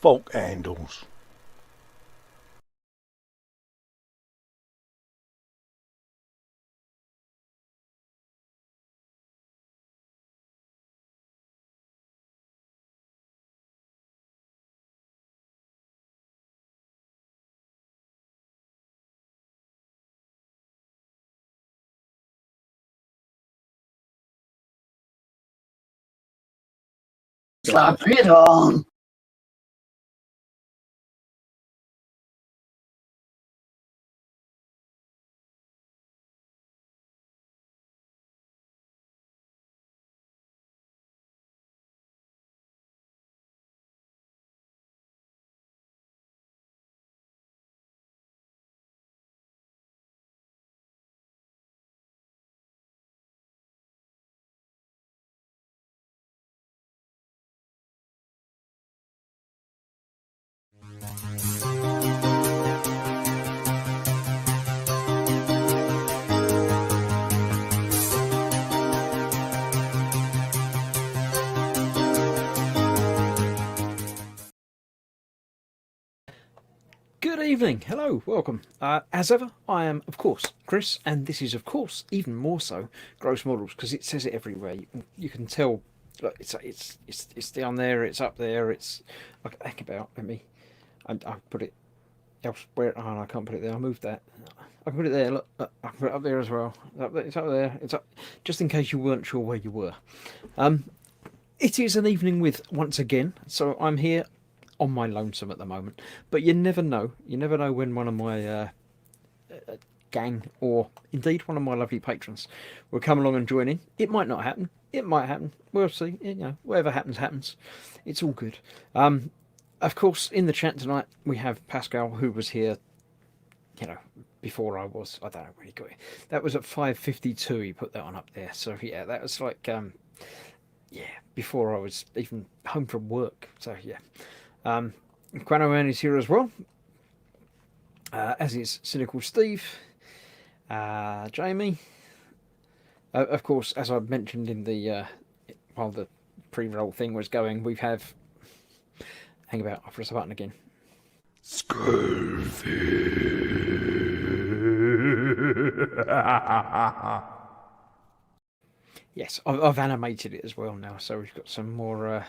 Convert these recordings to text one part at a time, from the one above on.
fork handles. Slap it on. Good evening, hello, welcome. As ever, I am, of course, Chris, and this is, of course, even more so, Gross Models, because it says it everywhere. You can tell, look, it's down there, it's up there, it's like heck about. I put it elsewhere. Oh, no, I can't put it there. I moved that. I can put it there. Look, I can put it up there as well. It's up there. It's up. Just in case you weren't sure where you were. It is an evening with once again. So I'm here on my lonesome at the moment. But you never know. You never know when one of my gang or indeed one of my lovely patrons will come along and join in. It might not happen. It might happen. We'll see. You know, whatever happens, happens. It's all good. Of course, in the chat tonight we have Pascal, who was here. You know, before I was. I don't know when he got it. That was at 5:52. He put that one up there. So yeah, that was like yeah, before I was even home from work. So yeah. Quanoman is here as well, as is Cynical Steve, Jamie. Of course, as I mentioned in the while the pre-roll thing was going, we have. Hang about, I'll press the button again. Yes, I've animated it as well now, so we've got some more.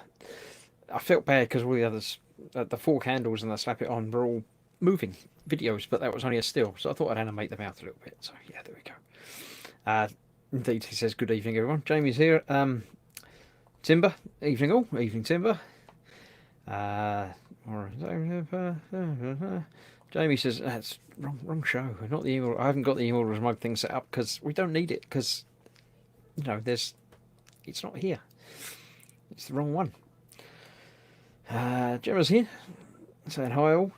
I felt bad because all the others, the four candles and the slap it on, were all moving videos, but that was only a still, so I thought I'd animate them out a little bit. So yeah, there we go. Indeed, he says good evening, everyone. Jamie's here. Timber, evening all, evening Timber. Jamie says that's wrong show. Not the email. I haven't got the email mug thing set up because we don't need it because you know it's not here. It's the wrong one. Gemma's here saying hi all.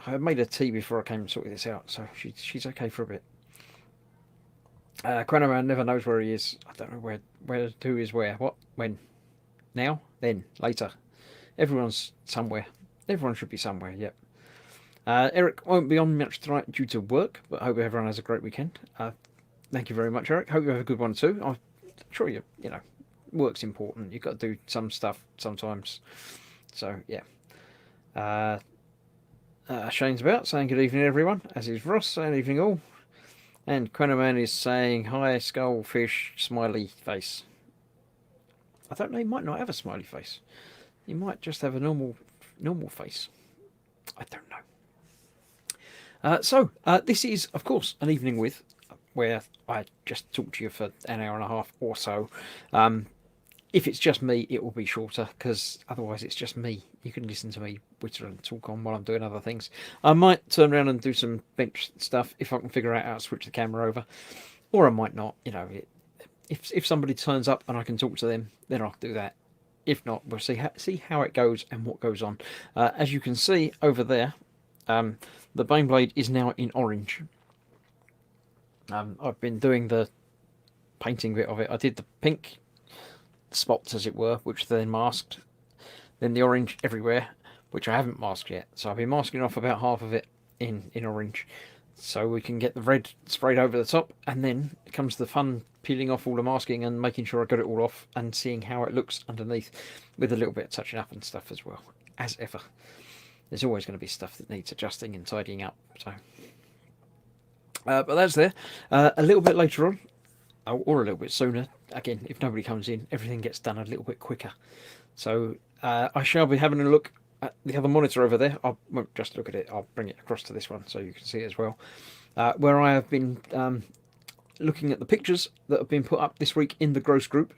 I made a tea before I came and sorted this out, so she's okay for a bit. Quanoman never knows where he is. I don't know where who is where. What? When? Now? Then? Later? Everyone's somewhere. Everyone should be somewhere, yep. Eric won't be on much tonight due to work, but I hope everyone has a great weekend. Thank you very much, Eric. Hope you have a good one too. I'm sure you know, work's important. You've got to do some stuff sometimes. So, yeah. Shane's about saying good evening, everyone, as is Ross saying evening all. And Quenoman is saying hi, skullfish, smiley face. I don't know, he might not have a smiley face. He might just have a normal face. I don't know. So, this is, of course, an evening with where I just talk to you for an hour and a half or so. If it's just me, it will be shorter because otherwise it's just me. You can listen to me witter and talk on while I'm doing other things. I might turn around and do some bench stuff if I can figure out how to switch the camera over, or I might not. You know, if somebody turns up and I can talk to them, then I'll do that. If not, we'll see how it goes and what goes on. As you can see over there, the Baneblade is now in orange. I've been doing the painting bit of it. I did the pink spots, as it were, which then masked. Then the orange everywhere, which I haven't masked yet. So I've been masking off about half of it in orange. So we can get the red sprayed over the top, and then comes the fun peeling off all the masking and making sure I got it all off and seeing how it looks underneath with a little bit of touching up and stuff as well, as ever. there's always going to be stuff that needs adjusting and tidying up. So, but that's there. A little bit later on, or a little bit sooner. Again, if nobody comes in, everything gets done a little bit quicker. So I shall be having a look at the other monitor over there. I won't just look at it. I'll bring it across to this one so you can see it as well. Where I have been looking at the pictures that have been put up this week in the Gross group,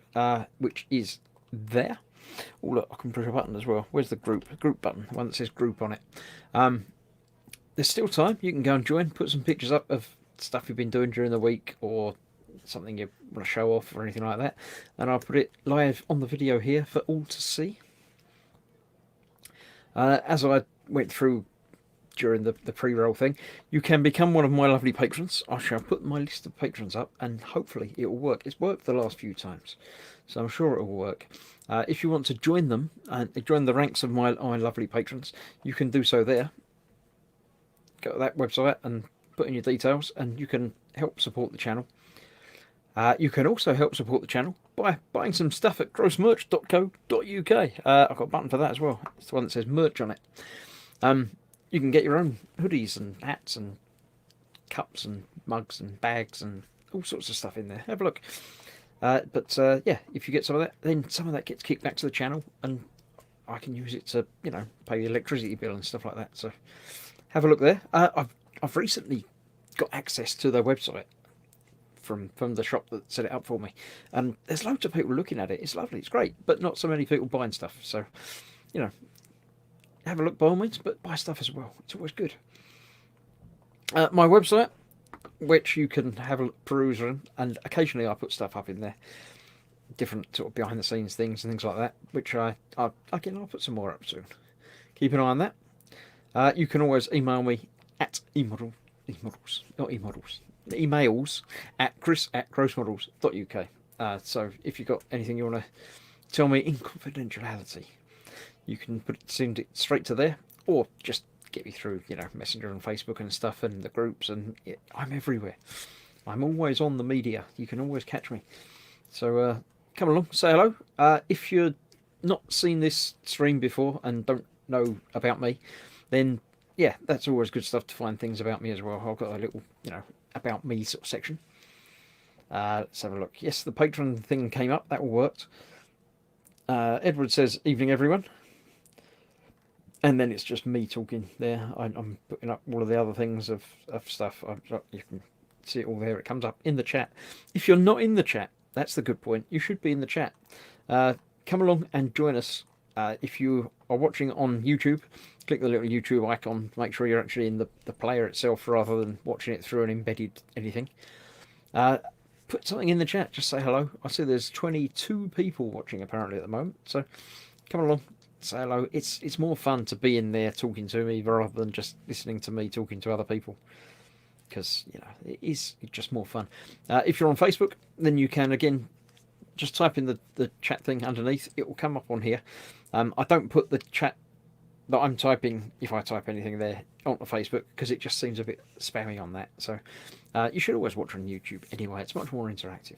which is there. Oh look, I can push a button as well. Where's the group button? The one that says group on it. There's still time. You can go and join. Put some pictures up of stuff you've been doing during the week, or something you want to show off or anything like that, and I'll put it live on the video here for all to see. As I went through during the pre-roll thing, you can become one of my lovely patrons. I shall put my list of patrons up, and hopefully it will work. It's worked the last few times, so I'm sure it will work. If you want to join them and join the ranks of my lovely patrons, you can do so there. Go to that website and put in your details, and you can help support the channel. You can also help support the channel by buying some stuff at grossmerch.co.uk. I've got a button for that as well. It's the one that says merch on it. You can get your own hoodies and hats and cups and mugs and bags and all sorts of stuff in there. Have a look. Yeah, if you get some of that, then some of that gets kicked back to the channel, and I can use it to, pay the electricity bill and stuff like that. So have a look there. I've recently got access to their website from the shop that set it up for me, and there's loads of people looking at it. It's lovely, it's great, but not so many people buying stuff. So, have a look by all means, but buy stuff as well. It's always good. My website, which you can have a peruse on, and occasionally I put stuff up in there, different sort of behind the scenes things and things like that, which I'll put some more up soon. Keep an eye on that. You can always email me at emails at chris@grossmodels.uk. So if you've got anything you want to tell me in confidentiality, you can send it straight to there, or just get me through, Messenger and Facebook and stuff and the groups, and I'm everywhere. I'm always on the media. You can always catch me. So come along, say hello. If you're not seen this stream before and don't know about me, then yeah, that's always good stuff to find things about me as well. I've got a little, about me sort of section. Let's have a look. Yes, the Patreon thing came up. That all worked. Edward says, evening everyone. And then it's just me talking there. I'm putting up all of the other things of stuff. You can see it all there. It comes up in the chat. If you're not in the chat, that's the good point. You should be in the chat. Come along and join us. If you are watching on YouTube, click the little YouTube icon. Make sure you're actually in the player itself rather than watching it through an embedded anything. Put something in the chat. Just say hello. I see there's 22 people watching apparently at the moment. So come along, say hello. It's more fun to be in there talking to me rather than just listening to me talking to other people, because it's just more fun. If you're on Facebook, then you can again just type in the chat thing underneath. It will come up on here. I don't put the chat that I'm typing, if I type anything there, onto Facebook, because it just seems a bit spammy on that. So you should always watch on YouTube anyway. It's much more interactive,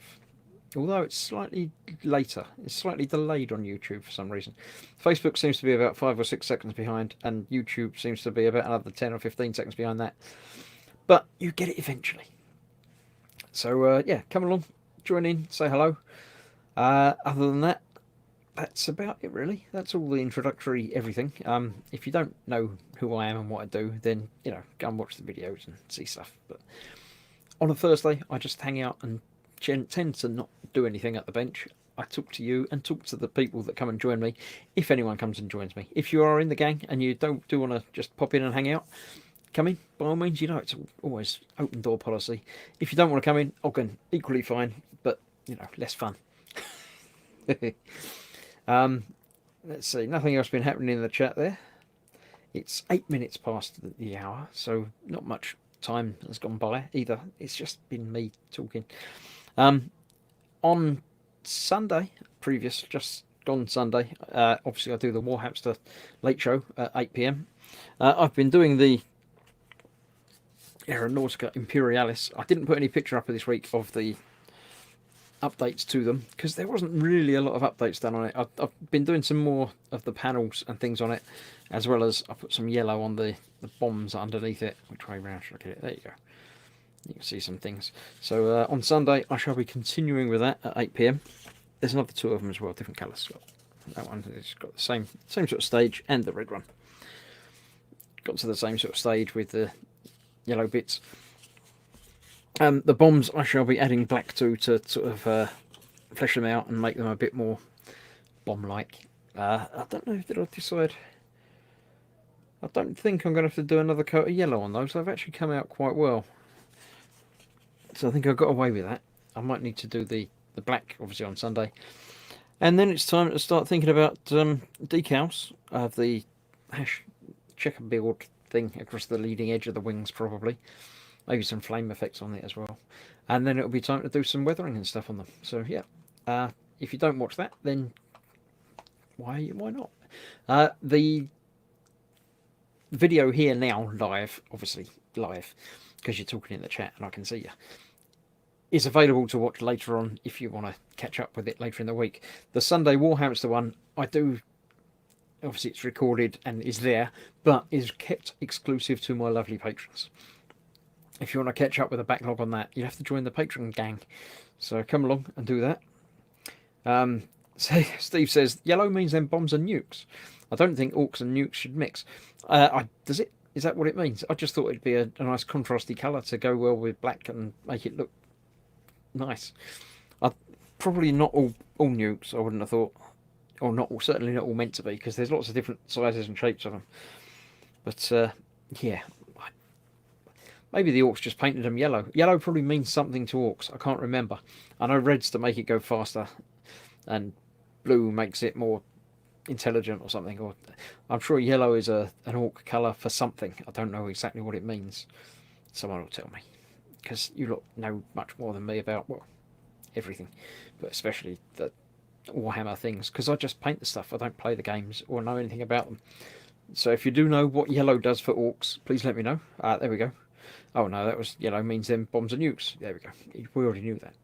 although it's slightly later. It's slightly delayed on YouTube for some reason. Facebook seems to be about 5 or 6 seconds behind, and YouTube seems to be about another 10 or 15 seconds behind that. But you get it eventually. So yeah, come along, join in, say hello. Other than that, that's about it really. That's all the introductory everything. If you don't know who I am and what I do, then go and watch the videos and see stuff. But on a Thursday, I just hang out and tend to not do anything at the bench. I talk to you and talk to the people that come and join me, if anyone comes and joins me. If you are in the gang and you do want to just pop in and hang out, come in, by all means. It's always open door policy. If you don't want to come in, again, equally fine, but less fun. Let's see, nothing else been happening in the chat there. It's 8 minutes past the hour, so not much time has gone by either. It's just been me talking. On Sunday, just gone Sunday, obviously I do the Warhamster late show at 8 PM. I've been doing the Aeronautica Imperialis. I didn't put any picture up this week of the updates to them, because there wasn't really a lot of updates done on it. I've been doing some more of the panels and things on it, as well as I put some yellow on the bombs underneath it. Which way round should I get it? There you go. You can see some things. So on Sunday I shall be continuing with that at 8 PM. There's another two of them as well, different colours. So that one has got the same sort of stage, and the red one got to the same sort of stage with the yellow bits. The bombs I shall be adding black to sort of flesh them out and make them a bit more bomb-like. I don't know, did I decide? I don't think I'm going to have to do another coat of yellow on those. They've actually come out quite well. So I think I got away with that. I might need to do the black, obviously, on Sunday. And then it's time to start thinking about decals of the hash checkerboard thing across the leading edge of the wings, probably. Maybe some flame effects on it as well. And then it'll be time to do some weathering and stuff on them. So yeah, if you don't watch that, then why not? The video here now, live, obviously live, because you're talking in the chat and I can see you, is available to watch later on if you want to catch up with it later in the week. The Sunday Warhamster one, I do, obviously it's recorded and is there, but is kept exclusive to my lovely patrons. If you want to catch up with a backlog on that, you have to join the Patreon gang. So come along and do that. So Steve says, yellow means then bombs and nukes. I don't think orcs and nukes should mix. Does it? Is that what it means? I just thought it'd be a nice contrasty colour to go well with black and make it look nice. Probably not all nukes, I wouldn't have thought. Or not all, certainly not all meant to be, because there's lots of different sizes and shapes of them. But yeah. Maybe the orcs just painted them yellow. Yellow probably means something to orcs. I can't remember. I know red's to make it go faster, and blue makes it more intelligent or something. Or I'm sure yellow is an orc colour for something. I don't know exactly what it means. Someone will tell me, because you lot know much more than me about, well, everything, but especially the Warhammer things, because I just paint the stuff. I don't play the games or know anything about them. So if you do know what yellow does for orcs, please let me know. There we go. Oh no, that was yellow means then bombs and nukes. There we go. We already knew that.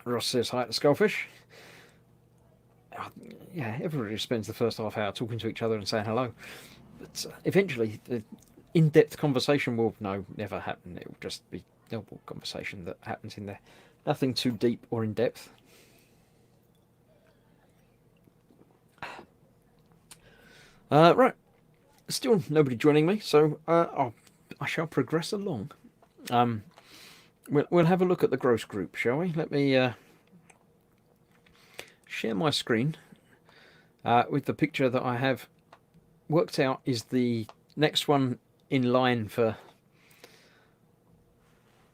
Ross says hi to Skullfish. Yeah, everybody spends the first half hour talking to each other and saying hello. But eventually, the in-depth conversation will never happen. It will just be normal conversation that happens in there. Nothing too deep or in-depth. Right. Still nobody joining me, so I shall progress along. We'll have a look at the gross group, shall we? Let me share my screen with the picture that I have worked out is the next one in line for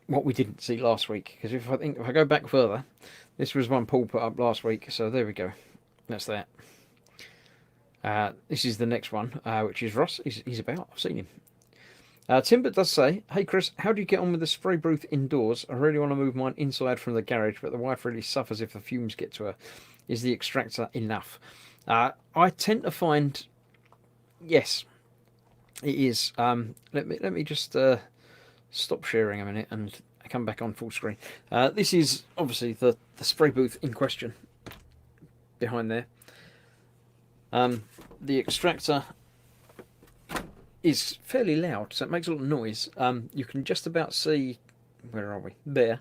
what we didn't see last week. Because if I go back further, this was one Paul put up last week, so there we go. That's that. This is the next one, which is Ross. He's about. I've seen him. Timbert does say, hey Chris, how do you get on with the spray booth indoors? I really want to move mine inside from the garage, but the wife really suffers if the fumes get to her. Is the extractor enough? I tend to find, yes, it is. Let me just stop sharing a minute and come back on full screen. This is obviously the spray booth in question behind there. The extractor is fairly loud, so it makes a lot of noise. You can just about see, where are we? There.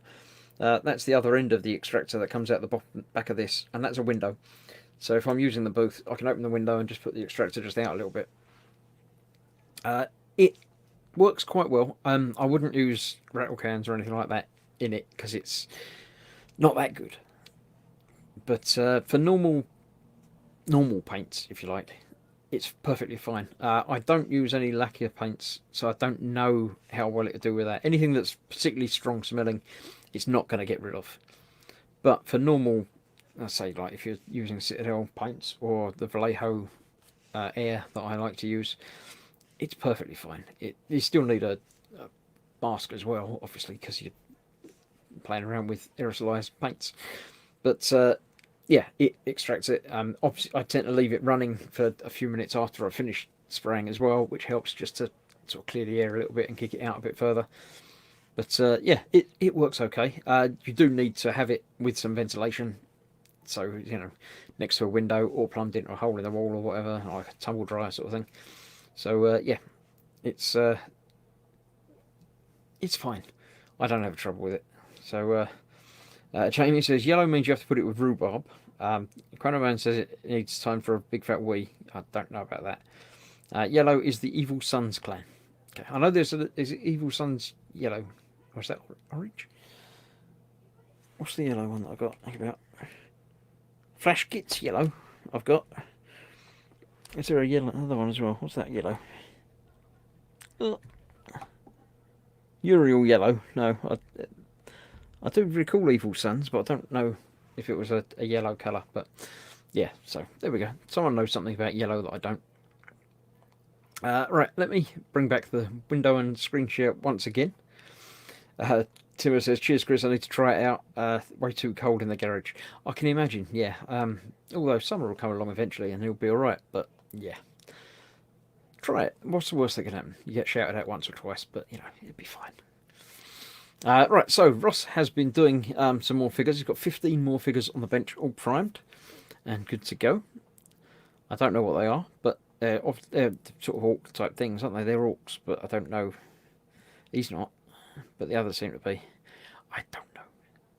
That's the other end of the extractor that comes out the back of this, and that's a window. So if I'm using the booth, I can open the window and just put the extractor just out a little bit. It works quite well. I wouldn't use rattle cans or anything like that in it, because it's not that good. But for normal paints, if you like, it's perfectly fine. I don't use any lacquer paints, so I don't know how well it'll do with that. Anything that's particularly strong smelling, it's not going to get rid of. But for normal, I say, like if you're using Citadel paints or the Vallejo Air that I like to use, it's perfectly fine. You still need a mask as well, obviously, because you're playing around with aerosolized paints. But yeah, it extracts it. Obviously, I tend to leave it running for a few minutes after I finish spraying as well, which helps just to sort of clear the air a little bit and kick it out a bit further. But yeah, it works okay. You do need to have it with some ventilation, so next to a window or plumbed into a hole in the wall or whatever, like a tumble dryer sort of thing. So yeah, it's fine. I don't have trouble with it. So Jamie says yellow means you have to put it with rhubarb. Chronoman says it needs time for a big fat wee. I don't know about that. Yellow is the Evil Sons clan. Okay, I know is it Evil Sons yellow. What's that? Orange? What's the yellow one that I got? Think about Flash Git's yellow. I've got. Is there a yellow other one as well? What's that yellow? Uriel yellow. No, I do recall Evil Sons, but I don't know if it was a yellow colour. But yeah, so there we go. Someone knows something about yellow that I don't. Right, let me bring back the window and screen share once again. Timur says, cheers, Chris. I need to try it out. Way too cold in the garage. I can imagine, yeah. Although summer will come along eventually and it'll be alright. But yeah. Try it. What's the worst that can happen? You get shouted at once or twice, but it'll be fine. Right, so Ross has been doing some more figures. He's got 15 more figures on the bench, all primed and good to go. I don't know what they are, but they're sort of orc type things, aren't they? They're orcs, but I don't know. He's not, but the others seem to be. I don't know,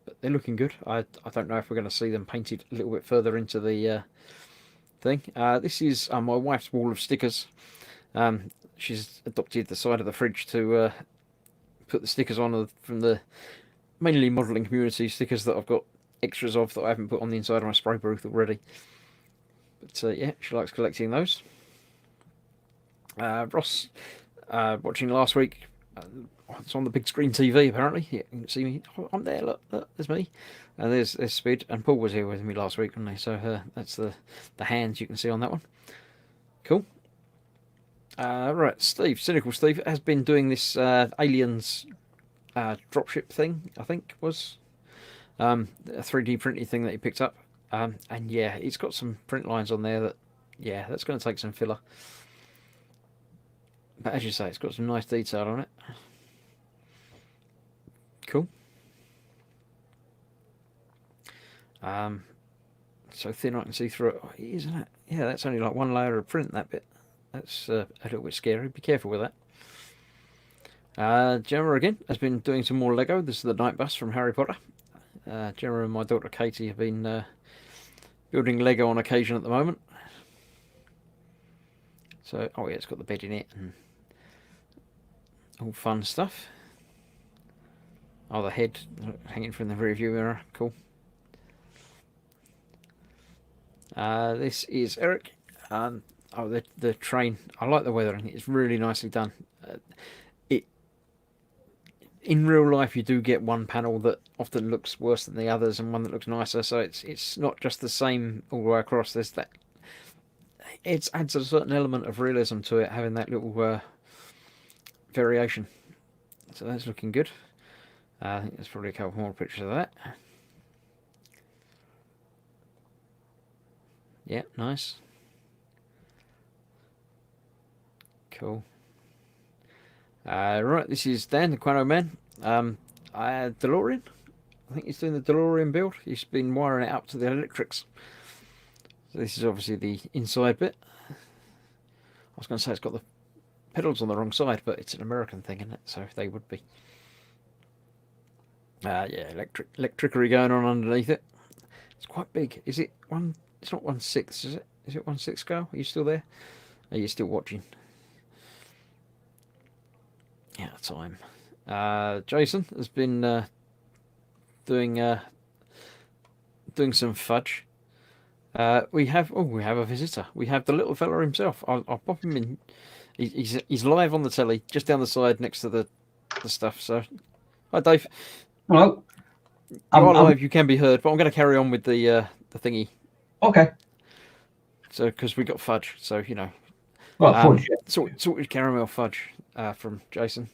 but they're looking good. I don't know if we're going to see them painted a little bit further into the thing. This is my wife's wall of stickers. She's adopted the side of the fridge to put the stickers on from the mainly modelling community stickers that I've got extras of that I haven't put on the inside of my spray booth already. But yeah, she likes collecting those. Ross, watching last week, it's on the big screen TV apparently. Yeah, you can see me. Oh, I'm there. Look, there's me, and there's Spid. And Paul was here with me last week, wasn't he? So that's the hands you can see on that one. Cool. Right, Steve, Cynical Steve, has been doing this Aliens dropship thing, I think was a 3D printing thing that he picked up. And yeah, it's got some print lines on there that, yeah, that's going to take some filler. But as you say, it's got some nice detail on it. Cool. So thin I can see through it. Oh, isn't it? Yeah, that's only like one layer of print, that bit. That's a little bit scary. Be careful with that. Gemma again has been doing some more Lego. This is the night bus from Harry Potter. Gemma and my daughter Katie have been building Lego on occasion at the moment. So, oh yeah, it's got the bed in it and all fun stuff. Oh, the head hanging from the rear view mirror. Cool. This is Eric. Oh, the train. I like the weathering. It's really nicely done. In real life, you do get one panel that often looks worse than the others, and one that looks nicer. So it's not just the same all the way across. There's that. It adds a certain element of realism to it, having that little variation. So that's looking good. I think there's probably a couple more pictures of that. Yeah, nice. Cool. Right, this is Dan, the Quano Man. DeLorean. I think he's doing the DeLorean build. He's been wiring it up to the electrics. So this is obviously the inside bit. I was going to say it's got the pedals on the wrong side, but it's an American thing, isn't it? So they would be. Yeah, electricity going on underneath it. It's quite big. Is it one? It's not 1/6, is it? Is it 1/6 scale? Are you still there? Are you still watching? Yeah, time. Jason has been doing some fudge. We have a visitor. We have the little fella himself. I'll pop him in. He's live on the telly, just down the side next to the stuff. So, hi Dave. Hello. You are live. You can be heard, but I'm going to carry on with the thingy. Okay. So, because we got fudge, so Well, fudge. Sorted caramel fudge from Jason.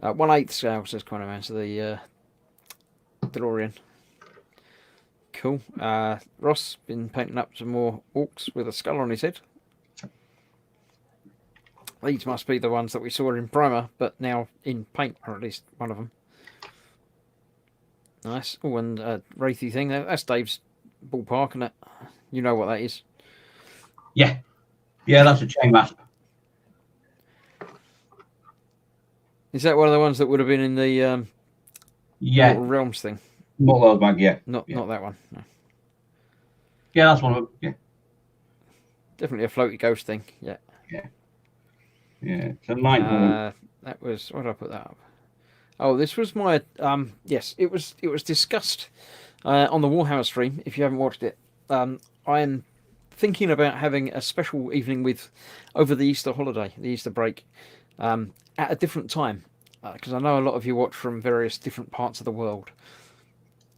1/8 scale says Quano Man. So the DeLorean. Cool. Ross been painting up some more orcs with a skull on his head. These must be the ones that we saw in primer, but now in paint, or at least one of them. Nice. Oh, and wraithy thing. That's Dave's ballpark, isn't it? You know what that is. Yeah. Yeah, that's a chain mask. Is that one of the ones that would have been in the Yeah. Mortal Realms thing? Mortal Realms bag, yeah. Not that one. No. Yeah, that's one of them. Yeah. Definitely a floaty ghost thing. Yeah. Yeah. Yeah. It's a Nighthorn. That was, where did I put that up? Oh, this was my yes, it was discussed on the Warhammer stream. If you haven't watched it, I'm thinking about having a special evening with over the Easter holiday, the Easter break, at a different time, because I know a lot of you watch from various different parts of the world.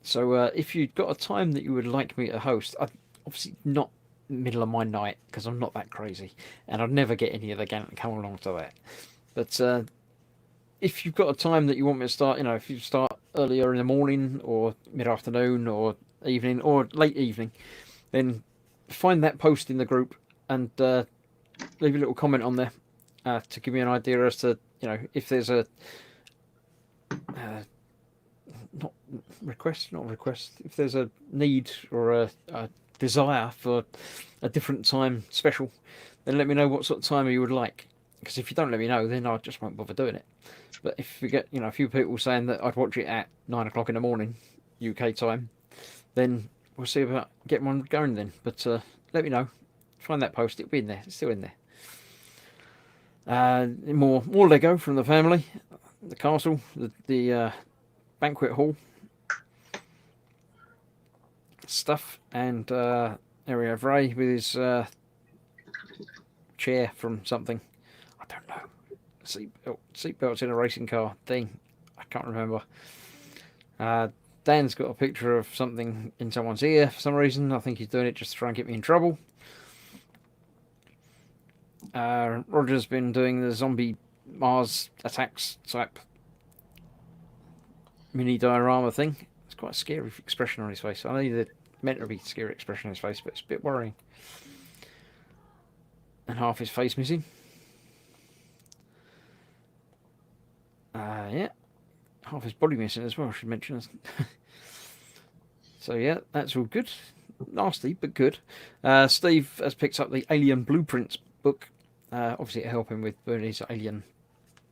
So if you've got a time that you would like me to host, obviously not middle of my night because I'm not that crazy, and I'd never get any of the gang to come along to that. But if you've got a time that you want me to start, if you start earlier in the morning or mid-afternoon or evening or late evening, then find that post in the group and leave a little comment on there to give me an idea as to, if there's a not request, if there's a need or a desire for a different time special, then let me know what sort of time you would like. Because if you don't let me know, then I just won't bother doing it. But if we get, a few people saying that I'd watch it at 9 o'clock in the morning, UK time, then we'll see about getting one going then. But let me know. Find that post. It'll be in there. It's still in there. More Lego from the family. The castle, the banquet hall stuff, and there we have Ray with his chair from something. I don't know. Seatbelts in a racing car thing. I can't remember. Dan's got a picture of something in someone's ear for some reason. I think he's doing it just to try and get me in trouble. Roger's been doing the zombie Mars attacks type mini diorama thing. It's quite a scary expression on his face. I know they're meant to be scary expression on his face, but it's a bit worrying. And half his face missing. Yeah. Half his body missing as well, I should mention. So yeah, that's all good. Nasty, but good. Steve has picked up the Alien Blueprints book. Obviously to help him with his alien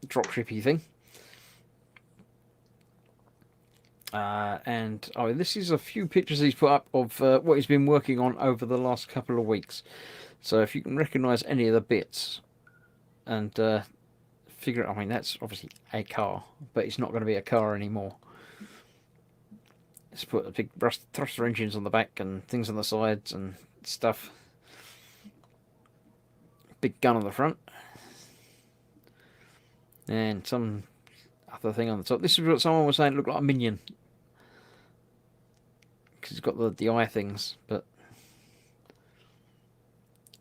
dropshippy thing. And this is a few pictures he's put up of what he's been working on over the last couple of weeks. So if you can recognise any of the bits and figure it, that's obviously a car, but it's not going to be a car anymore. Let's put a big thruster engines on the back and things on the sides and stuff. Big gun on the front. And some other thing on the top. This is what someone was saying, it looked like a minion. Because it's got the eye things, but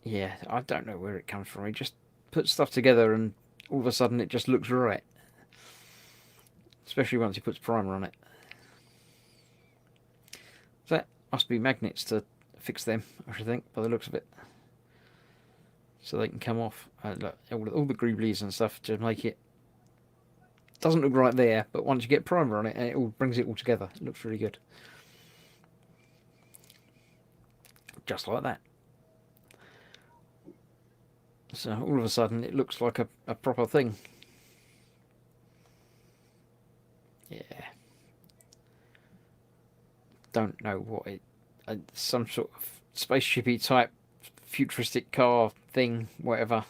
yeah, I don't know where it comes from. He just puts stuff together and all of a sudden it just looks right. Especially once he puts primer on it. So that must be magnets to fix them, I should think, by the looks of it. So they can come off. Look, all the greeblies and stuff to make it. Doesn't look right there, but once you get primer on it, it all brings it all together. It looks really good. Just like that. So all of a sudden it looks like a proper thing. Yeah. Don't know what it... some sort of spaceshipy type futuristic car thing, whatever.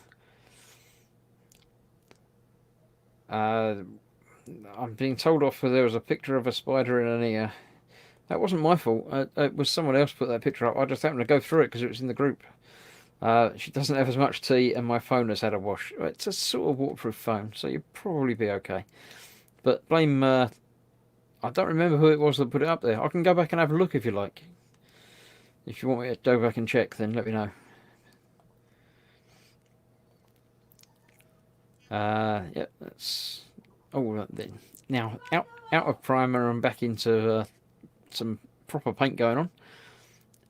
I'm being told off that there was a picture of a spider in an ear. That wasn't my fault. It was someone else put that picture up. I just happened to go through it because it was in the group. She doesn't have as much tea and my phone has had a wash. It's a sort of waterproof phone, so you'll probably be okay. But blame... I don't remember who it was that put it up there. I can go back and have a look if you like. If you want me to go back and check, then let me know. Yeah, that's... Oh, then. Now, out of primer and back into some proper paint going on.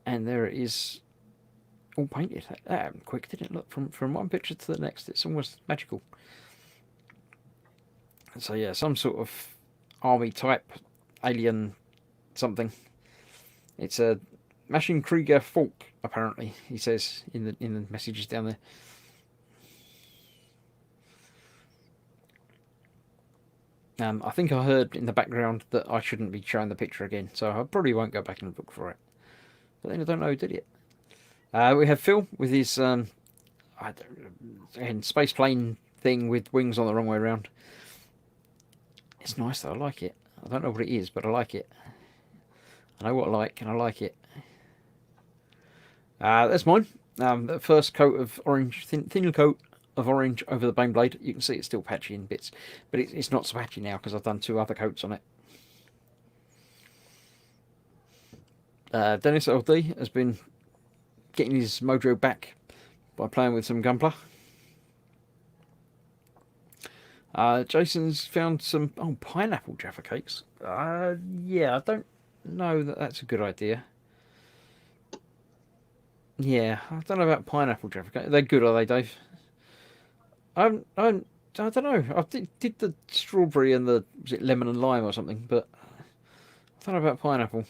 And there it is, all painted. That happened quick, didn't it? Look, from one picture to the next, it's almost magical. So yeah, some sort of army type alien something. It's a Machine Krieger Falk, apparently. He says in the messages down there. I think I heard in the background that I shouldn't be showing the picture again, so I probably won't go back and look for it. But then I don't know who did it. We have Phil with his space plane thing with wings on the wrong way around. It's nice though, I like it. I don't know what it is, but I like it. I know what I like, and I like it. That's mine. The first coat of orange, thin coat of orange over the Baneblade. You can see it's still patchy in bits, but it's not so patchy now because I've done 2 other coats on it. Dennis LD has been getting his mojo back by playing with some Gunpla. Jason's found some pineapple Jaffa cakes. Yeah, I don't know that that's a good idea. Yeah, I don't know about pineapple Jaffa cakes. They're good, are they, Dave? I don't know. I did the strawberry and the lemon and lime or something, but I don't know about pineapple.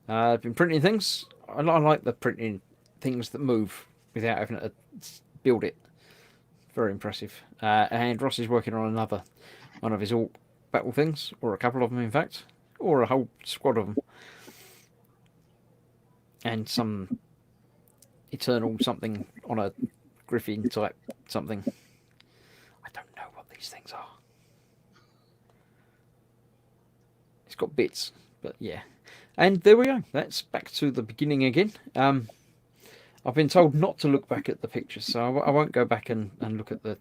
I've been printing things. I like the printing things that move without having to build it. Very impressive. And Ross is working on another one of his Orc battle things, or a couple of them, in fact, or a whole squad of them, and some eternal something on a Griffin type something. I don't know what these things are. It's got bits, but yeah. And there we go. That's back to the beginning again. I've been told not to look back at the pictures, so I won't go back and look at the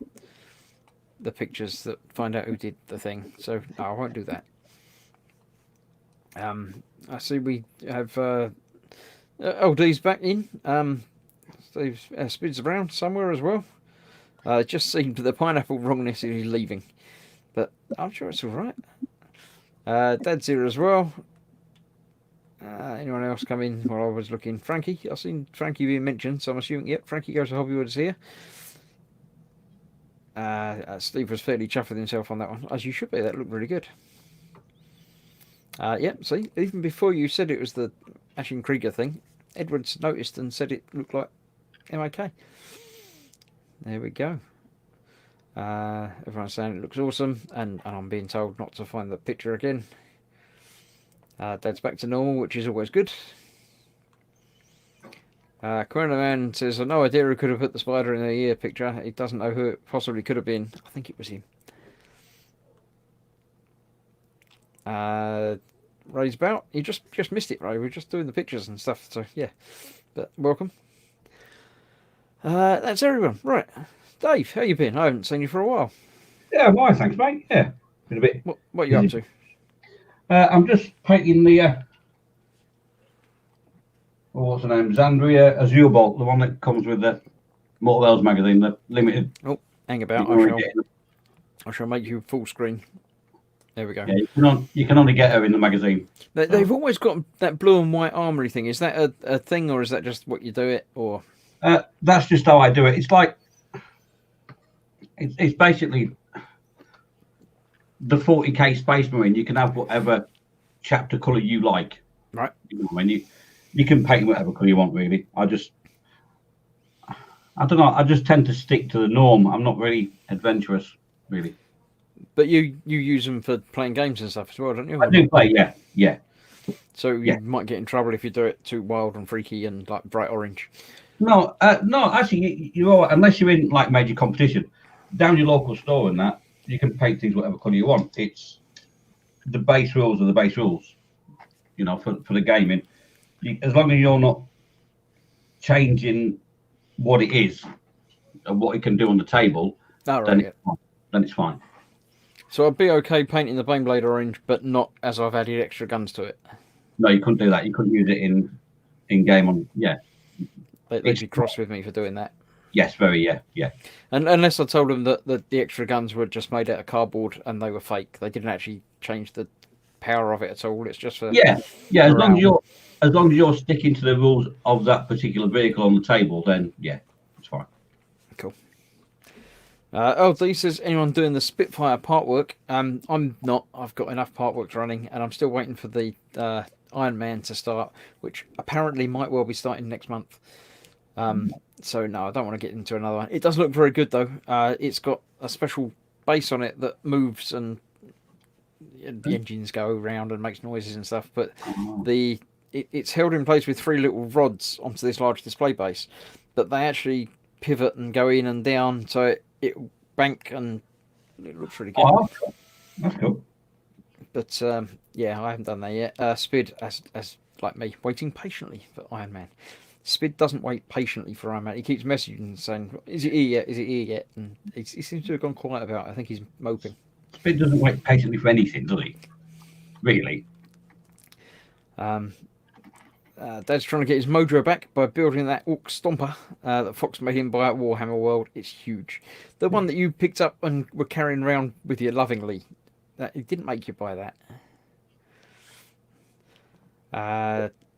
pictures that find out who did the thing. So no, I won't do that. I see we have LD's back in. Steve Spids around somewhere as well. It just seemed the pineapple wrongness is leaving, but I'm sure it's all right. Dad's here as well. Anyone else come in while I was looking? Frankie, I've seen Frankie being mentioned, so I'm assuming, yep, Frankie Goes to Hollywood is here. Steve was fairly chuffed with himself on that one, as you should be. That looked really good. Yep, see, even before you said it was the Machine Krieger thing, Edwards noticed and said it looked like MIK. There we go. Everyone's saying it looks awesome, and I'm being told not to find the picture again. Dad's back to normal, which is always good. Corona Man says, I've no idea who could have put the spider in the ear picture. He doesn't know who it possibly could have been. I think it was him. Ray's about. You just missed it, Ray. We're just doing the pictures and stuff, so yeah. But welcome. That's everyone. Right. Dave, how you been? I haven't seen you for a while. Yeah, why? Thanks, mate. Yeah, been a bit. What are you up to? I'm just painting the what's the name? Xandria Azure Bolt, the one that comes with the Mortal Wells magazine, the limited. Oh, hang about. I shall make you full screen. There we go. Yeah, you can only get her in the magazine. They've always got that blue and white armory thing. Is that a thing, or is that just what you do it? Or that's just how I do it. It's like it's basically the 40k Space Marine. You can have whatever chapter colour you like. Right. You know, when you can paint whatever colour you want, really. I don't know. I just tend to stick to the norm. I'm not very adventurous, really. But you use them for playing games and stuff as well, don't you? I do play, yeah. So you might get in trouble if you do it too wild and freaky and like bright orange. No, actually, you know, unless you're in like major competition, down your local store and that, you can paint things whatever colour you want. It's the base rules are the base rules, you know, for the gaming. As long as you're not changing what it is and what it can do on the table, then it's fine. So I'd be okay painting the Baneblade orange, but not as I've added extra guns to it. No, you couldn't do that. You couldn't use it in game on. Yeah, they'd be cross with me for doing that. Yes, very. Yeah. And unless I told them that the extra guns were just made out of cardboard and they were fake, they didn't actually change the power of it at all. It's just for Yeah, yeah. morale. As long as you're sticking to the rules of that particular vehicle on the table, then yeah, it's fine. Cool. LD says, anyone doing the Spitfire part work? I'm not. I've got enough part works running, and I'm still waiting for the Iron Man to start, which apparently might well be starting next month. So no, I don't want to get into another one. It does look very good though. It's got a special base on it that moves, and the engines go around and makes noises and stuff. But it's held in place with 3 little rods onto this large display base, but they actually pivot and go in and down, so it bank, and it looks really good. Oh, that's cool. But yeah, I haven't done that yet. Spid, as like me, waiting patiently for Iron Man. Spid doesn't wait patiently for Iron Man. He keeps messaging saying, "Is it here yet? Is it here yet?" And he seems to have gone quiet about it. I think he's moping. Spid doesn't wait patiently for anything, does he? Really? Dad's trying to get his mojo back by building that Orc Stomper that Fox made him buy at Warhammer World. It's huge. The one that you picked up and were carrying around with you lovingly. It didn't make you buy that.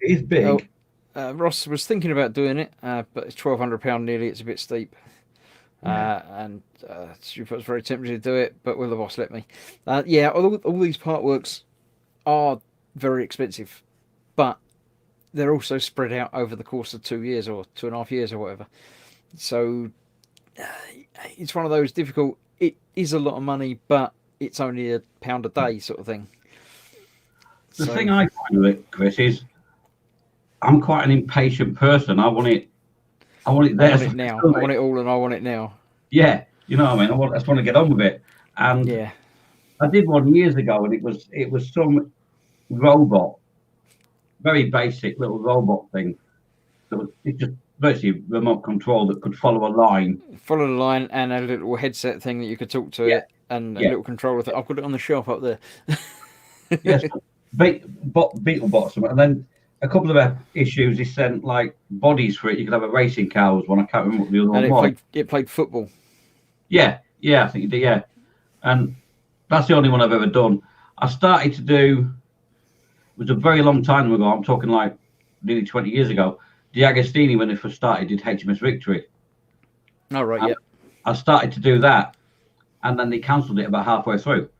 It is big. Ross was thinking about doing it, but it's £1,200 nearly. It's a bit steep. And she was very tempted to do it, but will the boss let me? Yeah, all these part works are very expensive, but they're also spread out over the course of 2 years or 2.5 years or whatever. So it's one of those difficult. It is a lot of money, but it's only £1 a day sort of thing. The thing I find with it, Chris, is I'm quite an impatient person. I want it there. I want it now. I want it all, and I want it now. Yeah, you know what I mean. I just want to get on with it. And yeah, I did one years ago, and it was some robot, very basic little robot thing. It just basically remote control that could follow a line. Follow the line, and a little headset thing that you could talk to it, and a little controller thing. I've got it on the shelf up there. Yes, Beetlebot, and then a couple of issues. He sent like bodies for it. You could have a racing car was one. I can't remember what the other one was. It played football. Yeah, I think it did. Yeah, and that's the only one I've ever done. I started to do. It was a very long time ago. I'm talking like nearly 20 years ago. The Agostini, when they first started, did HMS Victory. Oh right, yeah. I started to do that, and then they cancelled it about halfway through.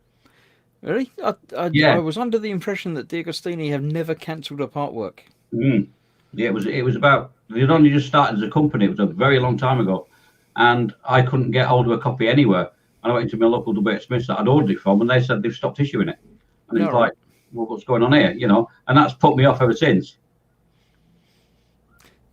Really? I was under the impression that the Agostini have never cancelled a part work. Yeah, it was about. They'd only just started as a company. It was a very long time ago, and I couldn't get hold of a copy anywhere. And I went into my local WH Smiths that I'd ordered it from, and they said they've stopped issuing it. And it's like, well, what's going on here? You know, and that's put me off ever since.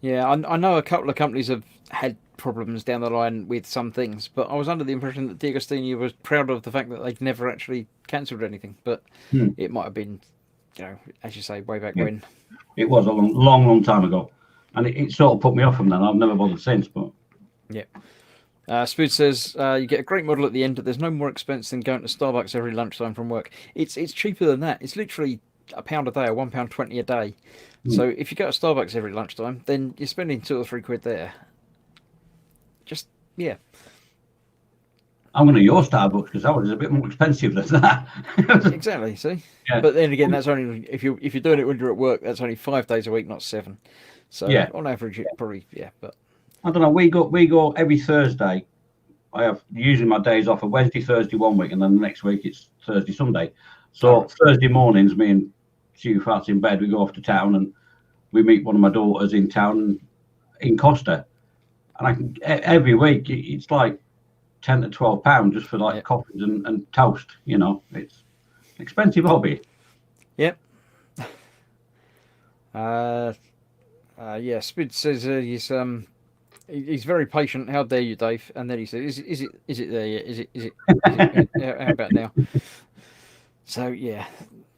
Yeah, I know a couple of companies have had problems down the line with some things, but I was under the impression that D'Agostini was proud of the fact that they'd never actually cancelled anything. But it might have been, as you say, way back when. It was a long time ago, and it sort of put me off from then. I've never bothered since. But Spood says you get a great model at the end, but there's no more expense than going to Starbucks every lunchtime from work. It's cheaper than that. It's literally £1 a day or £1.20 a day. So if you go to Starbucks every lunchtime, then you're spending £2 or £3 there. Just I'm going to your Starbucks because that was a bit more expensive than that. Exactly. See, but then again, that's only if you're doing it when you're at work. That's only 5 days a week, not 7. So on average, it probably But I don't know. We go every Thursday. I have usually my days off are Wednesday, Thursday 1 week, and then the next week it's Thursday, Sunday. So Thursday mornings, me and Stu Fart's in bed. We go off to town and we meet one of my daughters in town in Costa. And I can every week it's like £10 to £12 just for like coffees and toast. You know, it's an expensive hobby. Yep. Spid says he's very patient. How dare you, Dave? And then he says, "Is it there yet? Is it? How about now?" So yeah,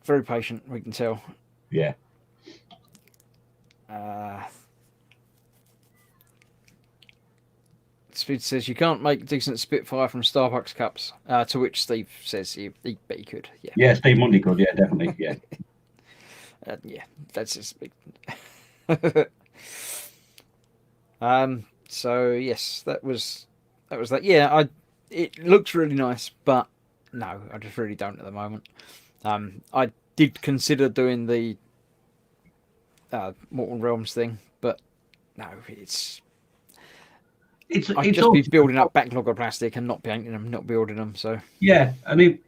very patient. We can tell. Yeah. Spid says you can't make decent Spitfire from Starbucks cups. To which Steve says he bet he could. Yeah. Yeah, Steve Mundy could. Yeah, definitely. Yeah. That's his big. So yes, that was that. Yeah, it looks really nice, but no, I just really don't at the moment. did consider doing the Mortal Realms thing, but no, I'd just be building up backlog of plastic and not painting them, not building them. So yeah, I mean,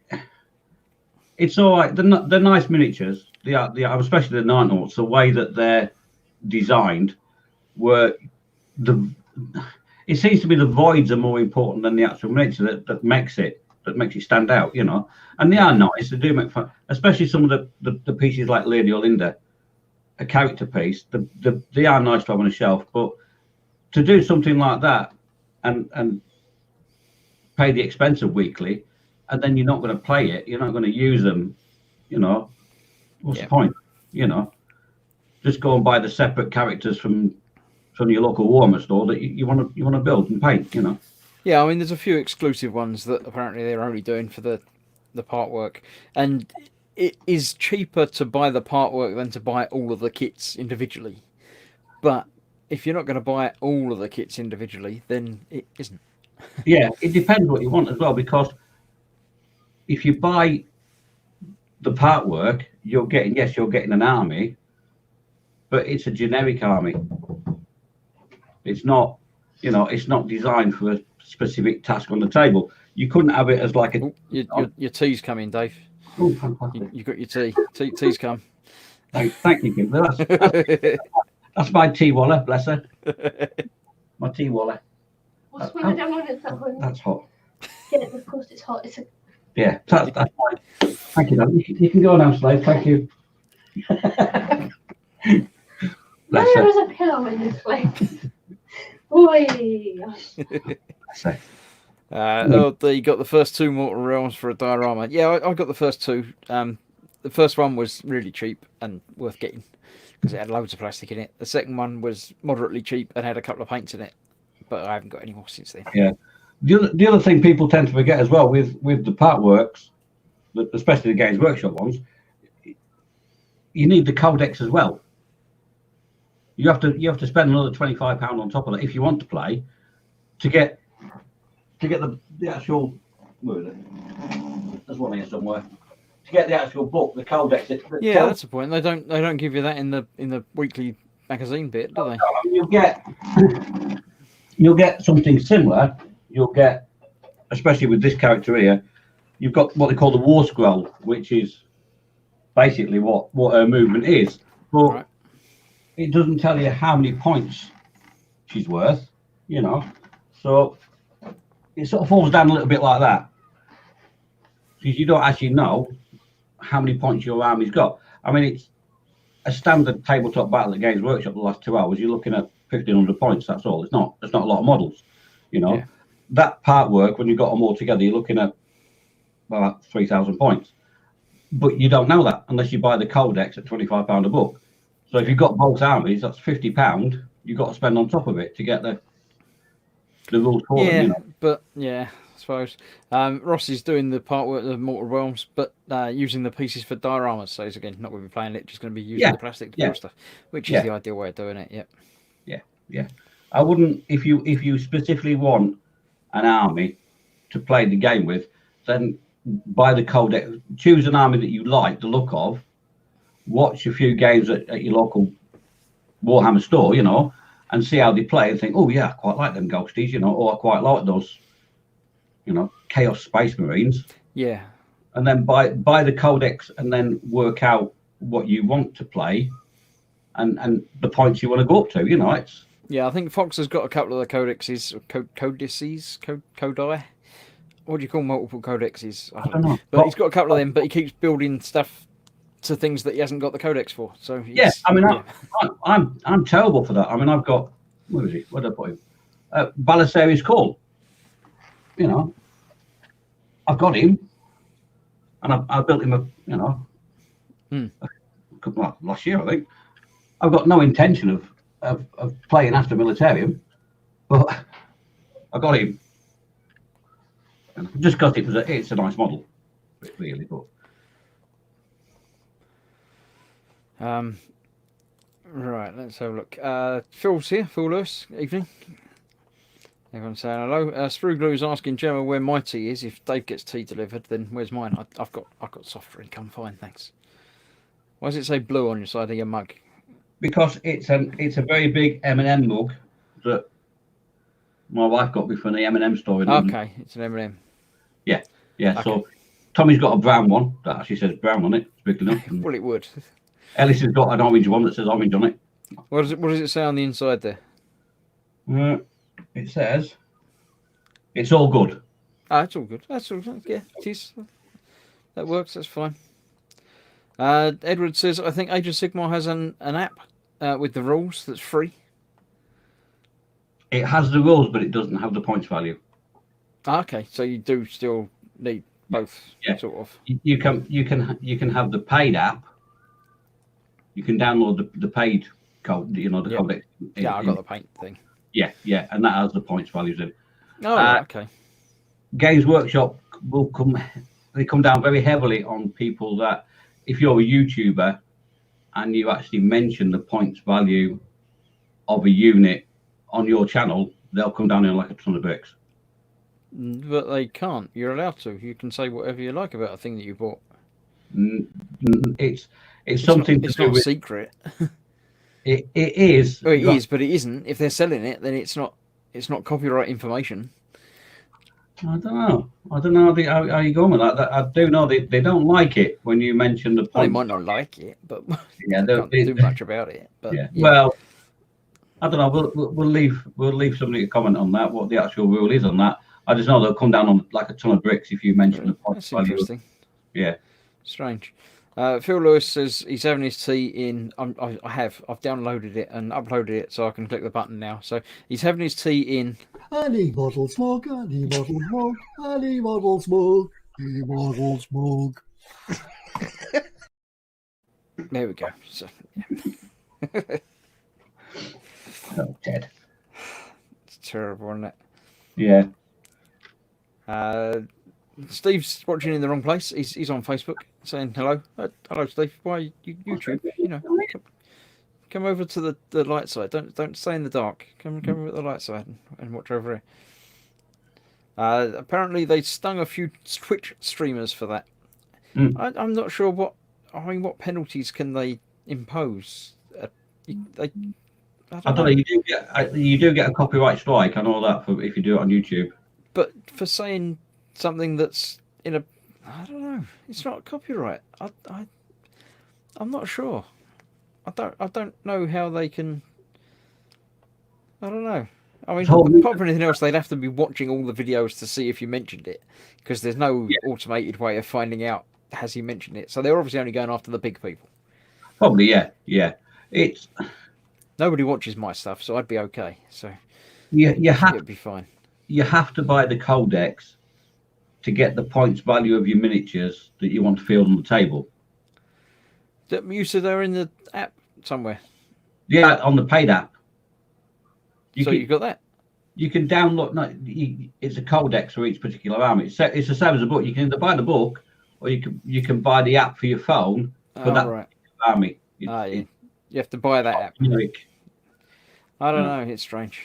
it's all right. They're nice miniatures. Especially the Nighthawks. The way that they're designed, it seems to be the voids are more important than the actual miniature that makes it stand out. And they are nice. They do make fun, especially some of the pieces like Lady Olinda, a character piece. They are nice to have on a shelf, but to do something like that and pay the expensive weekly, and then you're not going to play it, you're not going to use them, what's the point? Just go and buy the separate characters from your local Warhammer store that you want to build and paint. Yeah, I mean, there's a few exclusive ones that apparently they're only doing for the part work, and it is cheaper to buy the part work than to buy all of the kits individually. But if you're not going to buy all of the kits individually, then it isn't. Yeah, it depends what you want as well, because if you buy the part work, you're getting an army, but it's a generic army. It's not, it's not designed for a specific task on the table. You couldn't have it as like a. Your tea's coming, Dave. Oh, fantastic! You got your tea. Tea's come. Thank you, Kim. That's my tea wallet, bless her. My tea wallet. What's when I don't want it that one? That's hot. Yeah, of course it's hot. Yeah, that's fine. Thank you, Dan. You can go now, Slade. Thank you. Bless There her. is a pillow in this place. Boy. Bless her. You got the first two Mortal Realms for a diorama. Yeah, I got the first two. The first one was really cheap and worth getting because it had loads of plastic in it. The second one was moderately cheap and had a couple of paints in it, but I haven't got any more since then. Yeah. The other thing people tend to forget as well with the part works, especially the Games Workshop ones, you need the codex as well. You have to spend another £25 on top of that if you want to play to get the actual. Where is it? There's one here somewhere. To get the actual book, the codex. That's the point. They don't give you that in the weekly magazine bit, do they? You'll get something similar. You'll get, especially with this character here, you've got what they call the War Scroll, which is basically what her movement is. But it doesn't tell you how many points she's worth, So it sort of falls down a little bit like that. Because you don't actually know how many points your army's got. I mean, it's a standard tabletop battle at Games Workshop the last 2 hours. You're looking at 1,500 points, that's all. It's not a lot of models, Yeah. That part work, when you've got them all together, you're looking at about 3,000 points. But you don't know that unless you buy the codex at £25 a book. So if you've got both armies, that's £50 you've got to spend on top of it to get the rules for them. But I suppose Ross is doing the part work of the Mortal Realms, but using the pieces for dioramas. So he's again not going to be playing it, just going to be using the plastic to build stuff, which is the ideal way of doing it. Yeah. I wouldn't, if you specifically want an army to play the game with, then buy the codex. Choose an army that you like the look of. Watch a few games at your local Warhammer store, and see how they play and think, oh yeah, I quite like them ghosties, or I quite like those, Chaos Space Marines. Yeah. And then buy the codex and then work out what you want to play and the points you want to go up to, it's. Yeah, I think Fox has got a couple of the codexes, codi. What do you call multiple codexes? I don't know. But he's got a couple of them, but he keeps building stuff to things that he hasn't got the codex for. So I'm terrible for that. I mean, I've got, where is it? Where did I put him? Balisarius Call. I've got him, and I built him last year, I think. I've got no intention of playing after Militarium, but I got him. Just because it's a nice model, really. But right, let's have a look. Phil's here. Phil Lewis, evening. Everyone's saying hello. Sprue Glue is asking Gemma where my tea is. If Dave gets tea delivered, then where's mine? I've got soft drink. I'm fine, thanks. Why does it say blue on your side of your mug? Because it's a very big M&M mug that my wife got me from the M&M store in London. Okay, it's an M&M. Yeah. Okay. So Tommy's got a brown one that actually says brown on it. It's big enough. And Well, it would. Ellis has got an orange one that says orange on it. What does it say on the inside there? It says it's all good. Ah, it's all good. That's all good. Yeah, it is. That works. That's fine. Edward says, I think Age of Sigmar has an app with the rules that's free. It has the rules, but it doesn't have the points value. Ah, okay, so you do still need both, Yeah. sort of. You can have the paid app. You can download the paid code. You know the Yeah. code. Yeah, I got the paint thing. Yeah, and that has the points values in. Oh, right, okay. Games Workshop will come down very heavily on people that if you're a YouTuber and you actually mention the points value of a unit on your channel, they'll come down in like a ton of bricks. But they can't. You're allowed to. You can say whatever you like about a thing that you bought. It's something It's to do not with secret. it is. Well, it is, but it isn't. If they're selling it, then it's not copyright information. I don't know how you go with that. I do know they don't like it when you mention the They points. might not like it, but Yeah, they can't do much about it. But Yeah. yeah. Well, I don't know. We'll leave somebody to comment on that. What the actual rule is on that? I just know they'll come down on like a ton of bricks if you mention the points That's value. interesting. Yeah. Strange. Phil Lewis says he's having his tea in. I've downloaded it and uploaded it, so I can click the button now. So he's having his tea in. Honey bottle smoke, honey bottle smoke, honey bottle smoke, honey bottle smoke. There we go. So, yeah. Oh, Ted. It's terrible, isn't it? Yeah. Steve's watching in the wrong place. He's on Facebook saying hello. Hello, Steve. Why YouTube? You know, come over to the light side. Don't stay in the dark. Come over at the light side and watch over here. Apparently they stung a few Twitch streamers for that. I'm not sure what penalties can they impose? I don't know. You do get a copyright strike. I know that if you do it on YouTube. But for saying something that's I don't know. It's not copyright. I'm not sure. I don't know how they can. I don't know. I mean, apart from anything else, they'd have to be watching all the videos to see if you mentioned it, because there's no automated way of finding out has he mentioned it. So they're obviously only going after the big people. Probably, yeah. It's nobody watches my stuff, so I'd be okay. So it'd be fine. You have to buy the codex to get the points value of your miniatures that you want to field on the table. You said they're in the app somewhere. Yeah, on the paid app. You got that? You can download. No, it's a codex for each particular army. It's the same as a book. You can either buy the book, or you can buy the app for your phone for that army. Yeah. You have to buy that app. Generic. I don't know. It's strange.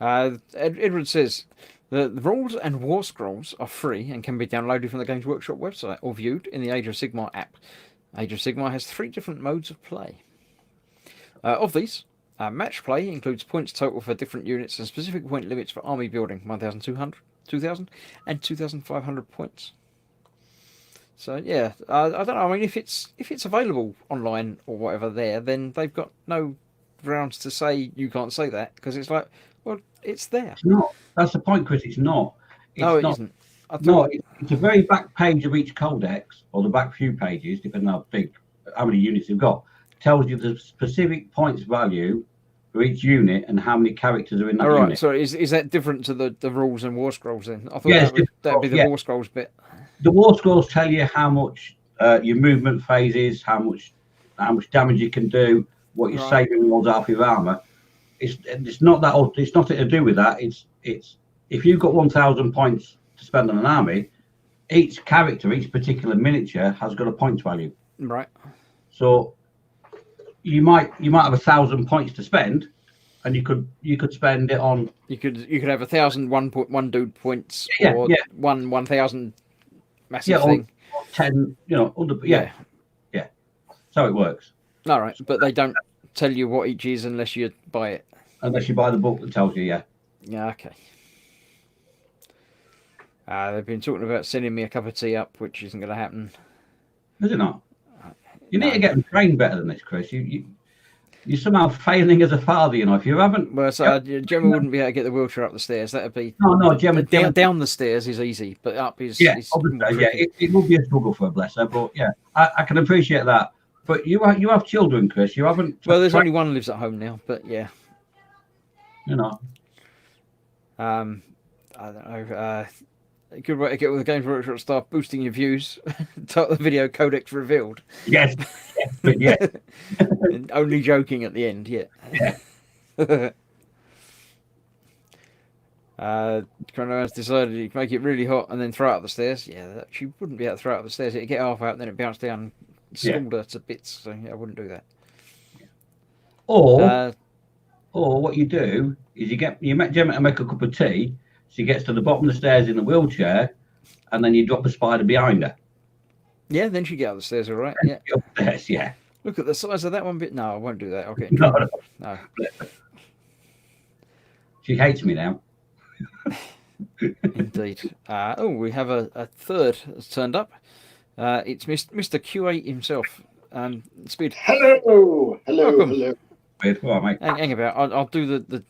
Edward says the rules and war scrolls are free and can be downloaded from the Games Workshop website or viewed in the Age of Sigmar app. Age of Sigmar has 3 different modes of play. Of these, match play includes points total for different units and specific point limits for army building, 1,200, 2,000, and 2,500 points. So yeah, I don't know. I mean, if it's available online or whatever there, then they've got no grounds to say you can't say that, because it's like, well, it's there. It's not. That's the point, Chris. It's not. No, it isn't. It's a very back page of each codex, or the back few pages, depending on how many units you've got, tells you the specific points value for each unit and how many characters are in that unit. Right. So is that different to the rules and war scrolls then? I thought that'd be the war scrolls bit. The war scrolls tell you how much your movement phase is, how much damage you can do, what your saving rolls are for your armor. It's not that. It's nothing to do with that. It's if you've got 1,000 points to spend on an army, each character, each particular miniature has got a points value. Right. So you might have 1,000 points to spend, and you could spend it on. You could have 1,000 one dude points, or 1,000 massive thing. Or 10. So it works. All right, but they don't tell you what each is unless you buy it. Unless you buy the book that tells you, yeah. Yeah, okay. They've been talking about sending me a cup of tea up, which isn't going to happen. Is it not? You No. need to get them trained better than this, Chris. You're somehow failing as a father, you know. If you haven't, Well, so Gemma wouldn't be able to get the wheelchair up the stairs. That'd be no, Gemma, down the stairs is easy, but up is yeah, is obviously, more yeah, tricky. it will be a struggle for a bless her, but yeah, I can appreciate that. But you have children, Chris. You haven't. Well, there's only one lives at home now, but yeah. You know. I don't know. A good way to get with the Games Workshop staff boosting your views. Title the video codex revealed. Yes, but yeah. And only joking at the end, yeah. Chrono has decided he'd make it really hot and then throw it up the stairs. Yeah, she wouldn't be able to throw it up the stairs. It'd get half out and then it'd bounce down, scald her to bits. So yeah, I wouldn't do that. Or what you do is you make Gemma to make a cup of tea. She gets to the bottom of the stairs in the wheelchair, and then you drop a spider behind her. Yeah, then she get up the stairs, all right. Yeah. Upstairs, yeah. Look at the size of that one bit. No, I won't do that. I'll get in No, trouble. No. She hates me now. Indeed. We have a third has turned up. It's Mr. QA himself. Speed. Hello. Welcome. Weird. All right, mate. Hang about. I'll do the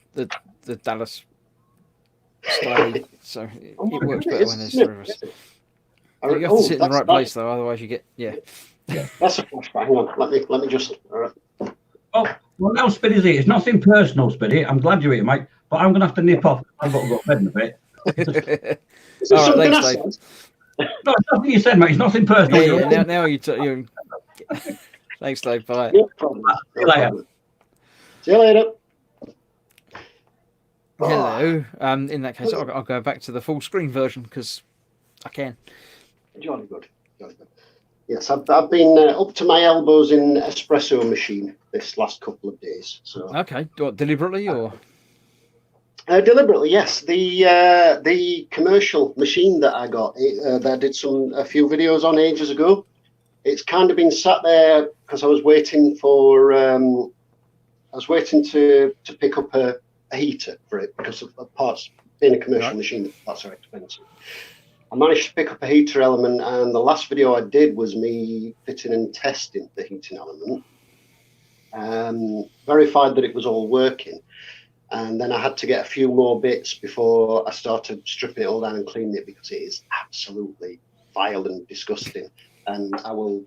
Dallas style, so it works better when there's three of us. You have to sit in the right place though, otherwise you get That's a flashback. Hang on, let me just. Oh, well, now, Spiddy's here. It's nothing personal, Spiddy. I'm glad you're here, mate. But I'm going to have to nip off. I've got to go to bed in a bit. All right, thanks, Dave. No, it's nothing you said, mate. It's nothing personal. Now you. Thanks, Dave. Bye. No problem. See you later. See you later. Hello. In that case, I'll go back to the full screen version because I can. Jolly good. Yes, I've been up to my elbows in espresso machine this last couple of days. So Okay. What, deliberately or? deliberately, yes. The commercial machine that I got, that I did a few videos on ages ago, it's kind of been sat there because I was waiting to pick up a heater for it because of parts. Being a commercial machine, the parts are expensive. I managed to pick up a heater element, and the last video I did was me fitting and testing the heating element. Verified that it was all working, and then I had to get a few more bits before I started stripping it all down and cleaning it because it is absolutely vile and disgusting. And I will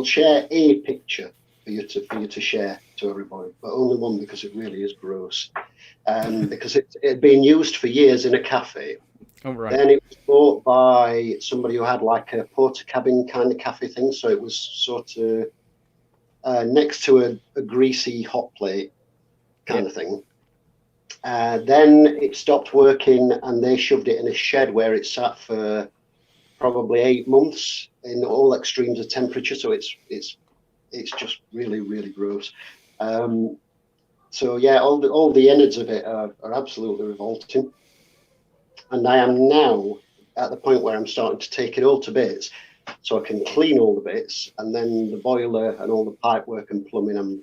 share a picture for you to share to everybody, but only one because it really is gross. Because it had been used for years in a cafe. Oh, right. Then it was bought by somebody who had like a porter cabin kind of cafe thing, so it was sort of next to a greasy hot plate kind of thing. Then it stopped working, and they shoved it in a shed where it sat for probably 8 months in all extremes of temperature. So it's just really, really gross. So yeah, all the innards of it are absolutely revolting. And I am now at the point where I'm starting to take it all to bits, so I can clean all the bits, and then the boiler and all the pipe work and plumbing, I'm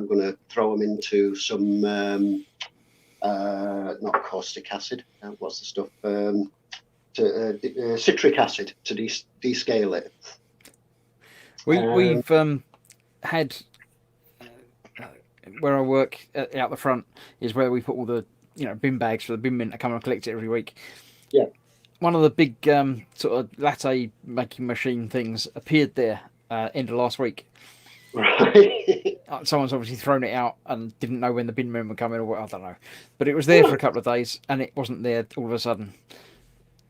going to throw them into some not caustic acid. What's the stuff? Citric acid to descale it. We've had where I work out the front is where we put all the bin bags for the bin men to come and collect it every week. Yeah. One of the big sort of latte making machine things appeared there end of last week. Right. Someone's obviously thrown it out and didn't know when the bin men were coming or what, I don't know. But it was there for a couple of days and it wasn't there all of a sudden.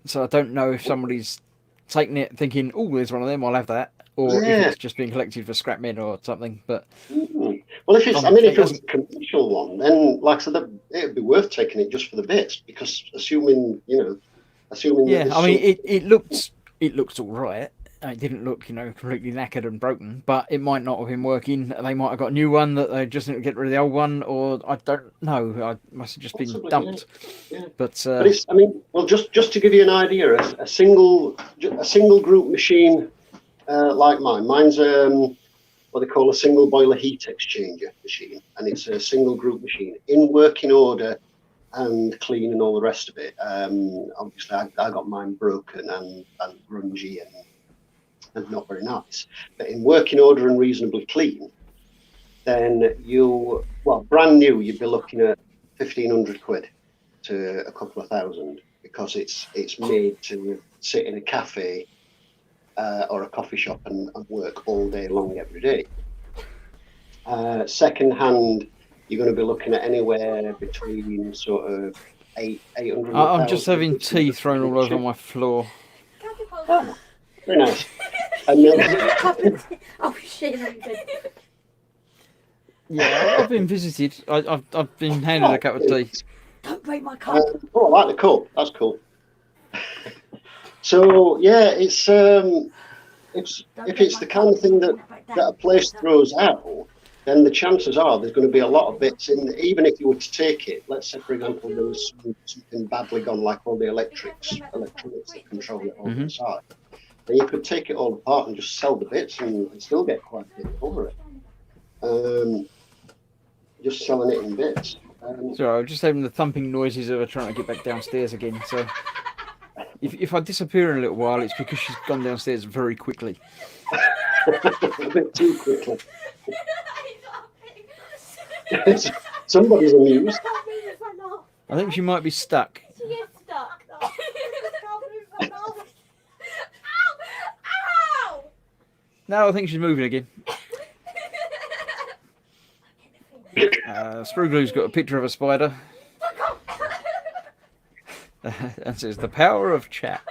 So I don't know if somebody's taken it thinking, oh, there's one of them, I'll have that. Or if it's just being collected for scrap men or something. But well, if it was a commercial one, then like I said, it would be worth taking it just for the bits, because assuming. Yeah, I mean, it looked all right. It didn't look, completely knackered and broken, but it might not have been working. They might have got a new one that they just need to get rid of the old one, or I don't know. I must have just been dumped. Yeah. But it's, I mean, well, just to give you an idea, a single group machine like mine. Mine's what they call a single boiler heat exchanger machine, and it's a single group machine in working order and clean and all the rest of it. Obviously, I got mine broken and grungy and not very nice. But in working order and reasonably clean, then brand new, you'd be looking at 1,500 quid to a couple of thousand, because it's made to sit in a cafe or a coffee shop and work all day long every day. Second hand, you're going to be looking at anywhere between sort of 800. I'm just having tea thrown all over my floor. Oh, very nice. And then, Oh shit! Yeah, I've been visited. I've been handed a cup of tea. Don't break my cup. I like the cup. That's cool. So yeah, it's if it's the kind of thing that a place throws out, then the chances are there's going to be a lot of bits in. Even if you were to take it, let's say for example there was something badly gone, like all the electronics that control it on the side, then you could take it all apart and just sell the bits and still get quite a bit over it. Just selling it in bits. Sorry, I'm just having the thumping noises of her trying to get back downstairs again. So if I disappear in a little while, it's because she's gone downstairs very quickly. A bit too quickly. Somebody's amused. I think she might be stuck. She is stuck. Ow! No, I think she's moving again. Sprueglue's got a picture of a spider. And says the power of chat.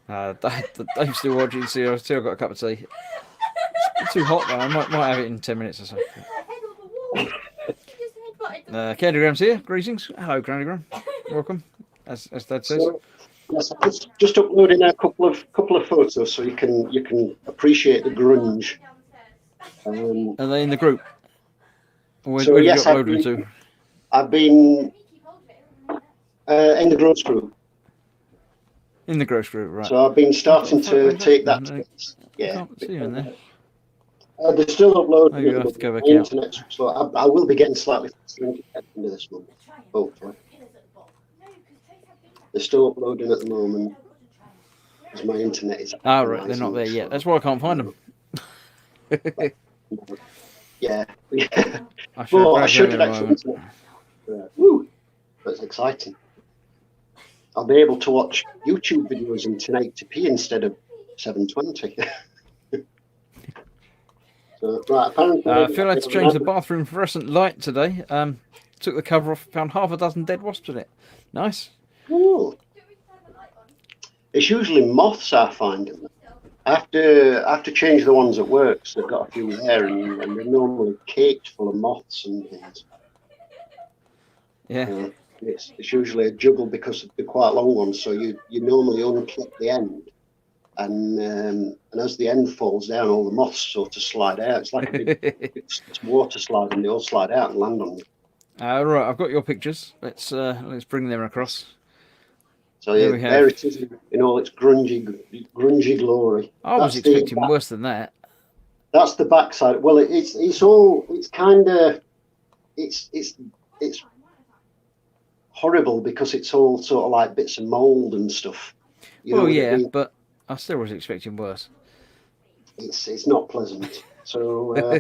Dave's still watching, so I've still got a cup of tea. It's too hot though, I might have it in 10 minutes or so. Candygram here, greetings. Hello, Candygram. Welcome, as Dad says. So, yes, I'm just uploading a couple of photos so you can appreciate the grunge. Are they in the group? Where So, did you yes, upload them to? I've been in the growth group. In the gross group, right. So I've been starting to take that. I Yeah. can't see you in there. They're still uploading. Oh, you have to go back the out. internet, so I will be getting slightly faster at the end of this month, hopefully. They're still uploading at the moment because my internet is. Ah, right, they're not there yet. That's why I can't find them. Yeah. I Well, I should grab have them in a actually. moment. Woo! That's exciting. I'll be able to watch YouTube videos in 1080p instead of 720. So, right, apparently, Phil had to change the bathroom fluorescent light today. Took the cover off, found half a dozen dead wasps in it. Nice. Ooh. It's usually moths I find in them. I have to change the ones at work, so they've got a few there, and they're normally caked full of moths and things. Yeah. It's usually a juggle because they're quite long ones, so you normally unclip the end, and as the end falls down, all the moths sort of slide out. It's like a big it's water slide, and they all slide out and land on you. Right, I've got your pictures. Let's bring them across. So There yeah, we have. there it is in all its grungy glory. I was That's the expecting back- worse than that. That's the backside. Well, it's kind of horrible because it's all sort of like bits of mold and stuff. You know Well, what I yeah, mean? but I still was expecting worse. It's not pleasant. So yeah,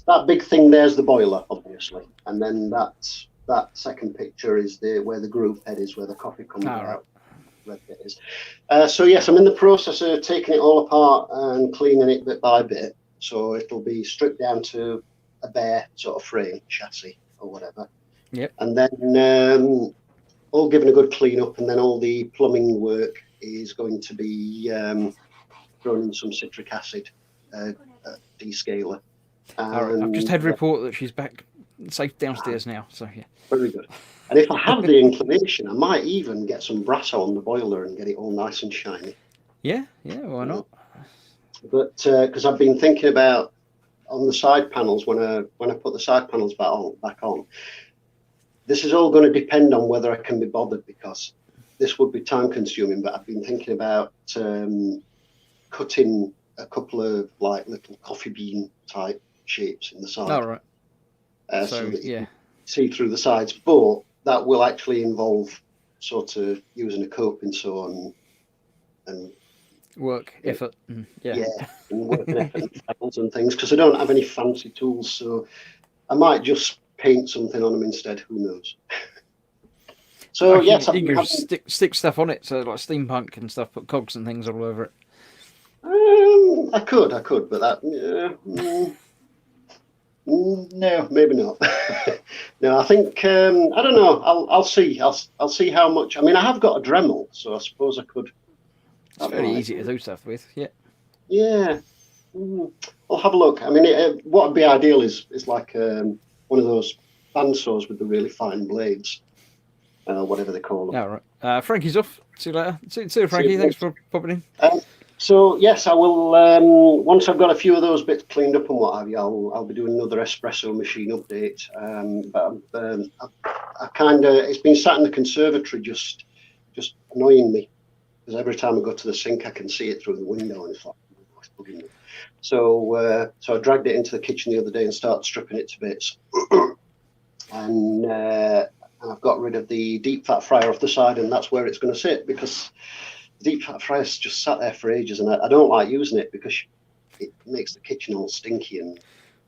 that big thing there's the boiler, obviously, and then that second picture is where the groove head is, where the coffee comes Ah, right. out. Red bit is. So yes, I'm in the process of taking it all apart and cleaning it bit by bit. So it'll be stripped down to a bare sort of frame chassis or whatever. Yep. And then all given a good clean up, and then all the plumbing work is going to be thrown in some citric acid descaler. All right, I've just had a report that she's back safe downstairs now. So yeah. Very good. And if I have the inclination, I might even get some Brasso on the boiler and get it all nice and shiny. Yeah, why not? But because I've been thinking about on the side panels when I put the side panels back on, this is all going to depend on whether I can be bothered, because this would be time consuming. But I've been thinking about cut in a couple of like little coffee bean type shapes in the side, All right. so So that you yeah. can see through the sides. But that will actually involve sort of using a coping saw and Work, Yeah. effort. And, yeah, yeah. and working effort and files and things, because I don't have any fancy tools, so I might just paint something on them instead. Who knows? So Like, yes, you can stick stuff on it, so like steampunk and stuff, put cogs and things all over it. I could, but that no, maybe not. No, I think I don't know. I'll see. I'll see how much. I mean, I have got a Dremel, so I suppose I could. It's very easy to do stuff with. Yeah. Yeah, I'll have a look. I mean, what would be ideal is like one of those bandsaws with the really fine blades, whatever they call them. All right. Frankie's off. See you later. See you, Frankie. Thanks for popping in. So yes, I will. Once I've got a few of those bits cleaned up and what have you, I'll be doing another espresso machine update. But I kind of, it's been sat in the conservatory just annoying me, because every time I go to the sink, I can see it through the window, and it's like, oh, it's bugging me. So I dragged it into the kitchen the other day and started stripping it to bits, and I've got rid of the deep fat fryer off the side, and that's where it's going to sit, because the deep fat fryer's just sat there for ages, and I don't like using it because it makes the kitchen all stinky, and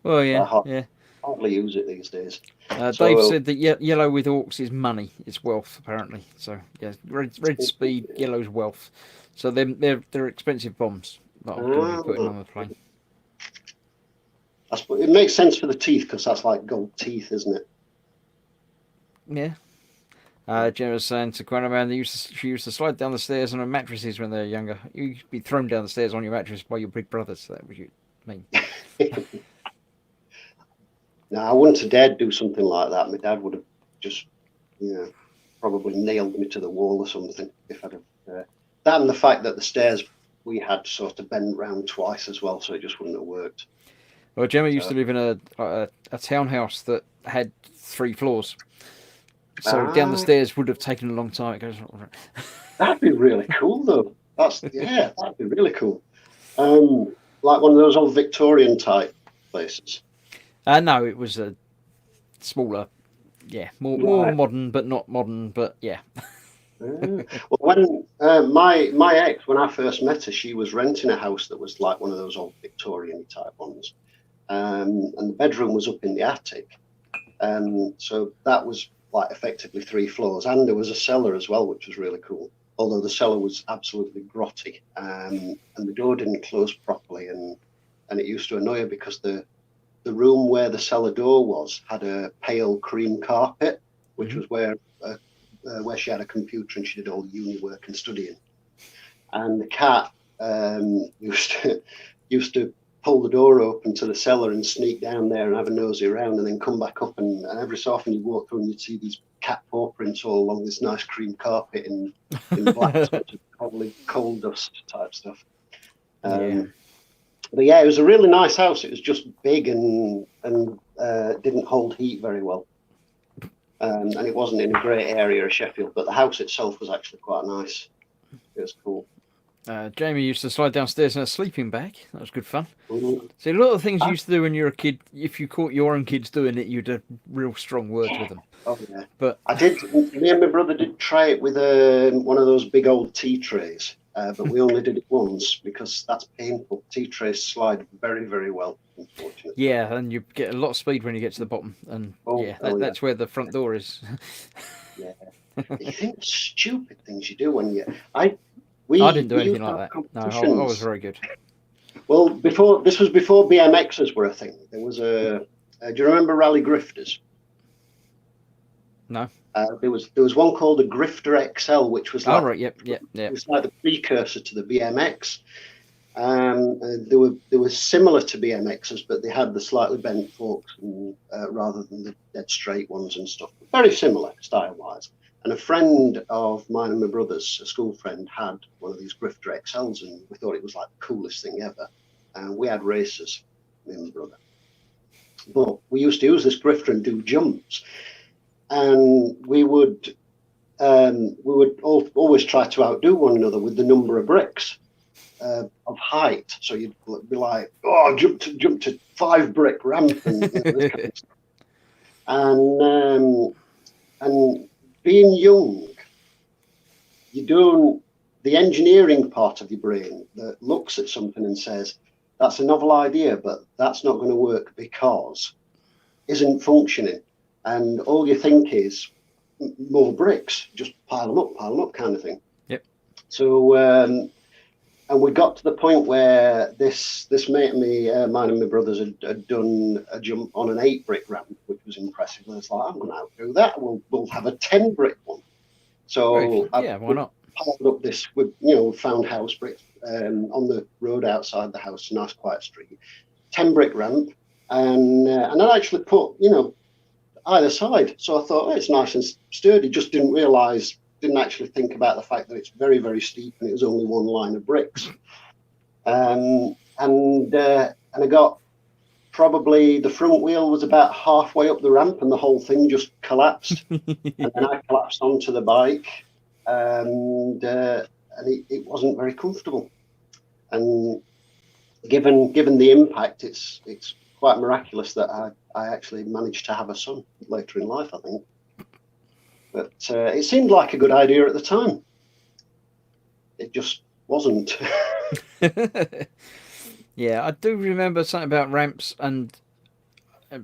Well, yeah, I hardly use it these days. Dave said that yellow with orcs is money, it's wealth apparently. So yeah, red speed, yellow's wealth. So they're expensive bombs that I'm going to be putting on the plane. It makes sense for the teeth, because that's like gold teeth, isn't it? Yeah. Jenna was saying to Quanaman that she used to slide down the stairs on her mattresses when they were younger. You used to be thrown down the stairs on your mattress by your big brothers. So that was you mean. No, I wouldn't have dared do something like that. My dad would have just, probably nailed me to the wall or something if I'd have. That and the fact that the stairs we had sort of bent round twice as well, so it just wouldn't have worked. Well, Gemma used to live in a townhouse that had 3 floors. So down the stairs would have taken a long time. It goes. That'd be really cool, though. That'd be really cool. Like one of those old Victorian type places. No, it was a smaller, more modern, but not modern, but yeah. Well, when my ex, when I first met her, she was renting a house that was like one of those old Victorian type ones, and the bedroom was up in the attic, and so that was like effectively 3 floors, and there was a cellar as well, which was really cool. Although the cellar was absolutely grotty, and the door didn't close properly, and it used to annoy her because the room where the cellar door was had a pale cream carpet, which was where she had a computer and she did all the uni work and studying. And the cat used to pull the door open to the cellar and sneak down there and have a nosy around, and then come back up, and every so often you'd walk through and you'd see these cat paw prints all along this nice cream carpet in black, sort of probably coal dust type stuff. But yeah, it was a really nice house. It was just big and didn't hold heat very well. And it wasn't in a great area of Sheffield, but the house itself was actually quite nice. It was cool. Jamie used to slide downstairs in a sleeping bag. That was good fun. Mm. See, a lot of things you used to do when you were a kid, if you caught your own kids doing it, you'd have real strong words with them. Oh, yeah. But I did. Me and my brother did try it with one of those big old tea trays, but we only did it once because that's painful. Tea trays slide very, very well, unfortunately. yeah, and you get a lot of speed when you get to the bottom, and that's where the front door is. Yeah. You think stupid things you do when you. I didn't do anything like that. No, I was very good. Well, before BMXs were a thing. There was do you remember Rally Grifters? No. There was one called the Grifter XL, which was like Yep. It was like the precursor to the BMX. They were similar to BMXs, but they had the slightly bent forks rather than the dead straight ones and stuff. Very similar style-wise. And a friend of mine and my brother's, a school friend, had one of these Grifter XLs, and we thought it was like the coolest thing ever. And we had races, me and my brother. But we used to use this Grifter and do jumps, and we would always try to outdo one another with the number of bricks. of height. So you'd be like, oh, jump to 5 brick ramp and this kind of stuff. And being young, you don't, the engineering part of your brain that looks at something and says, that's a novel idea, but that's not going to work because isn't functioning. And all you think is more bricks, just pile them up kind of thing. Yep. So, and we got to the point where this mate of me, mine and my brothers had done a jump on an 8 brick ramp, which was impressive. And it's like, I'm going to outdo that. We'll have a 10 brick one. So yeah, why not? Piled up this, we found house bricks on the road outside the house, nice quiet street, 10 brick ramp, and I actually put either side. So I thought, oh, it's nice and sturdy. Just didn't actually think about the fact that it's very, very steep and it was only one line of bricks. And I got probably the front wheel was about halfway up the ramp and the whole thing just collapsed. And then I collapsed onto the bike. And it wasn't very comfortable. And given the impact, it's quite miraculous that I actually managed to have a son later in life, I think. But it seemed like a good idea at the time. It just wasn't. Yeah, I do remember something about ramps and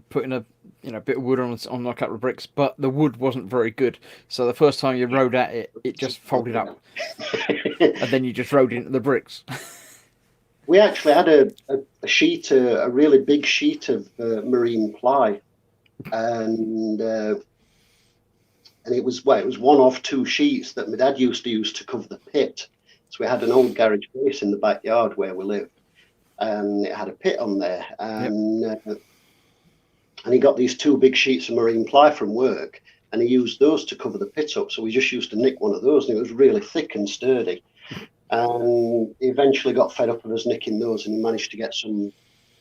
putting a bit of wood on a couple of bricks, but the wood wasn't very good. So the first time you rode at it, it just folded up, and then you just rode into the bricks. We actually had a sheet, a really big sheet of marine ply, and it was one of 2 sheets that my dad used to use to cover the pit. So we had an old garage base in the backyard where we lived, and it had a pit on there, and he got these 2 big sheets of marine ply from work, and he used those to cover the pit up. So we just used to nick one of those, and it was really thick and sturdy. And he eventually got fed up with us nicking those, and he managed to get some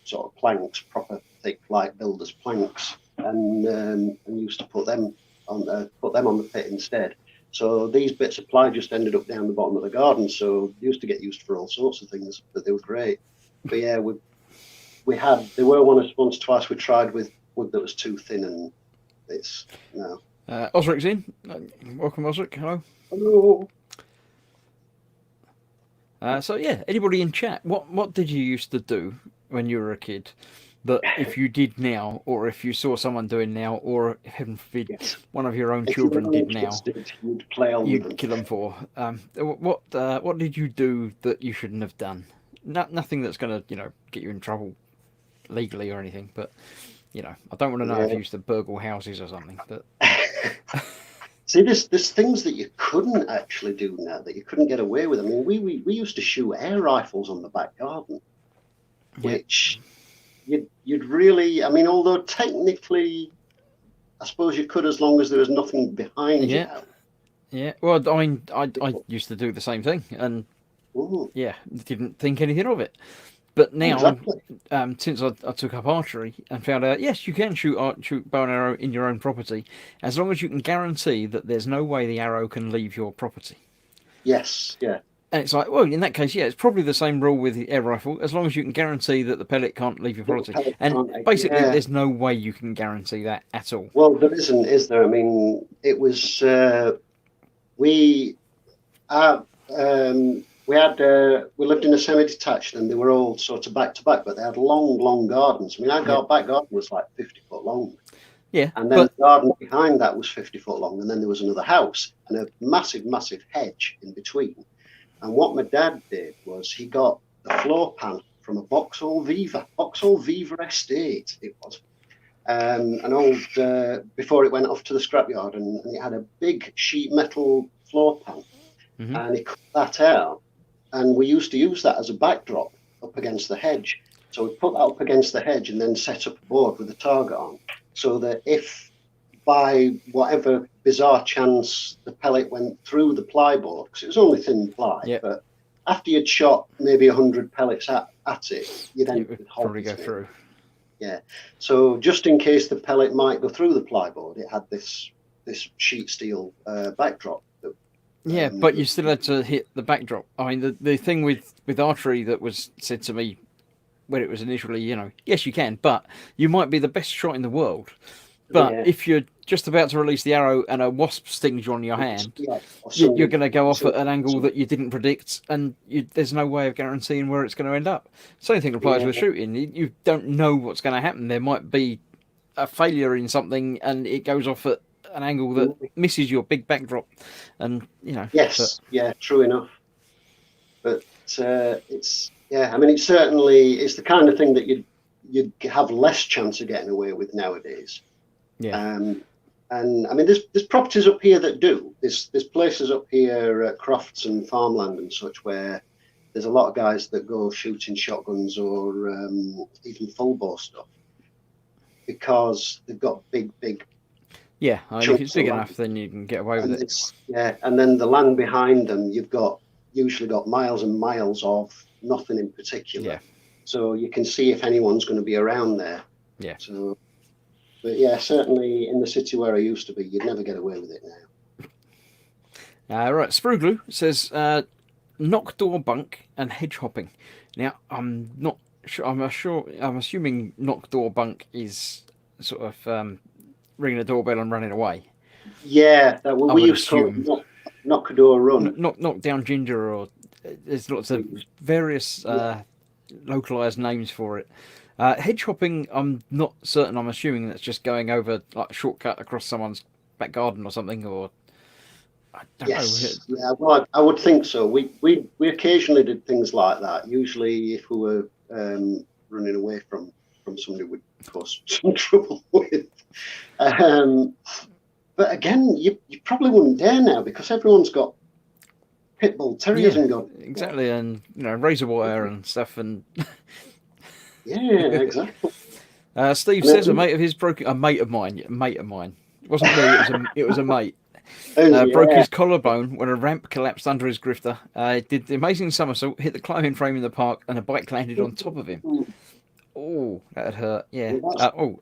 sort of planks, proper thick, like builders' planks, and used to put them on the pit instead. So these bits of ply just ended up down the bottom of the garden. So they used to get used for all sorts of things, but they were great. But yeah, there were once or twice we tried with wood that was too thin, and it's no. Osric's in. Welcome, Osric. Hello. Hello. So yeah, anybody in chat? What did you used to do when you were a kid that if you did now, or if you saw someone doing now, or heaven forbid one of your own children did now, you'd play on you'd them. kill them for? What did you do that you shouldn't have done? Nothing that's going to get you in trouble legally or anything, but I don't want to know if you used to burgle houses or something. But see, there's things that you couldn't actually do now, that you couldn't get away with. I mean, we used to shoot air rifles on the back garden, which you'd really, I mean, although technically, I suppose you could, as long as there was nothing behind you. Yeah. Well, I mean, I used to do the same thing, and didn't think anything of it. But now, since I took up archery and found out, yes, you can shoot bow and arrow in your own property, as long as you can guarantee that there's no way the arrow can leave your property. Yes, yeah. And it's like, well, in that case, yeah, it's probably the same rule with the air rifle, as long as you can guarantee that the pellet can't leave your property. And basically, there's no way you can guarantee that at all. Well, there isn't, is there? I mean, it was, we lived in a semi-detached, and they were all sort of back to back, but they had long gardens. I mean, our back garden was like 50 foot long. Yeah. And then the garden behind that was 50 foot long, and then there was another house and a massive hedge in between. And what my dad did was he got the floor pan from a Vauxhall Viva estate. It was an old before it went off to the scrapyard, and it had a big sheet metal floor pan, and he cut that out. And we used to use that as a backdrop up against the hedge. So we put that up against the hedge and then set up a board with a target on, so that if by whatever bizarre chance the pellet went through the ply board, because it was only thin ply, but after you'd shot maybe 100 pellets at it, you'd end up with probably go through. Yeah. So just in case the pellet might go through the ply board, it had this sheet steel backdrop that Yeah, but you still had to hit the backdrop. I mean, the thing with archery that was said to me when it was initially, yes, you can, but you might be the best shot in the world. But Yeah. if you're just about to release the arrow and a wasp stings you on your hand, Yeah, or you're going to go off some- at an angle that you didn't predict, and there's no way of guaranteeing where it's going to end up. Same thing applies with shooting. You don't know what's going to happen. There might be a failure in something, and it goes off at an angle that misses your big backdrop, and Yes, yeah, true enough. But it's I mean, it's the kind of thing that you'd have less chance of getting away with nowadays. Yeah. And I mean, there's properties up here that do. There's places up here at Crofts and farmland and such where there's a lot of guys that go shooting shotguns or even full bore stuff because they've got big. Yeah, I mean, if it's big enough, then you can get away with it. And then the land behind them, you've usually got miles and miles of nothing in particular. Yeah. So you can see if anyone's going to be around there. Yeah. So, but yeah, certainly in the city where I used to be, you'd never get away with it now. Right, Spruglu says knock door bunk and hedge hopping. Now, I'm not sure. I'm assuming knock door bunk is sort of ringing a doorbell and running away. Yeah, we used assume. to knock a door run. Knock down ginger, or there's lots of various localized names for it. Hedge hopping, I'm not certain. I'm assuming that's just going over like a shortcut across someone's back garden or something, or I don't know. Yeah, well, I would think so. We occasionally did things like that. Usually, if we were running away from somebody we'd cause some trouble with. But again, you probably wouldn't dare now because everyone's got pit bull terriers and got exactly, and razor wire and stuff, and yeah, exactly. Steve says a mate of mine. It wasn't me. It was a mate. Broke his collarbone when a ramp collapsed under his grifter. Did the amazing somersault, hit the climbing frame in the park, and a bike landed on top of him. Oh, that hurt. Yeah.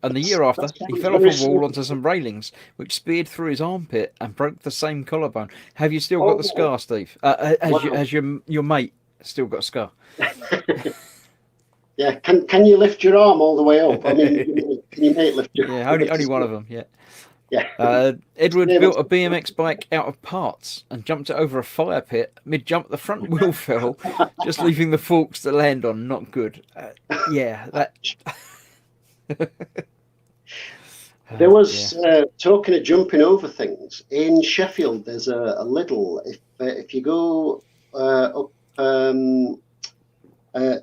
And the year after, he fell off a wall onto some railings, which speared through his armpit and broke the same collarbone. Have you still got the scar, Steve? Has your mate still got a scar? Yeah. Can you lift your arm all the way up? I mean, can you mate lift your? Yeah, only one of them. Yeah. Yeah. Edward built a BMX bike out of parts and jumped it over a fire pit. Mid-jump, the front wheel fell, just leaving the forks to land on. Not good. That. There was talking of jumping over things in Sheffield. There's a little. If you go up,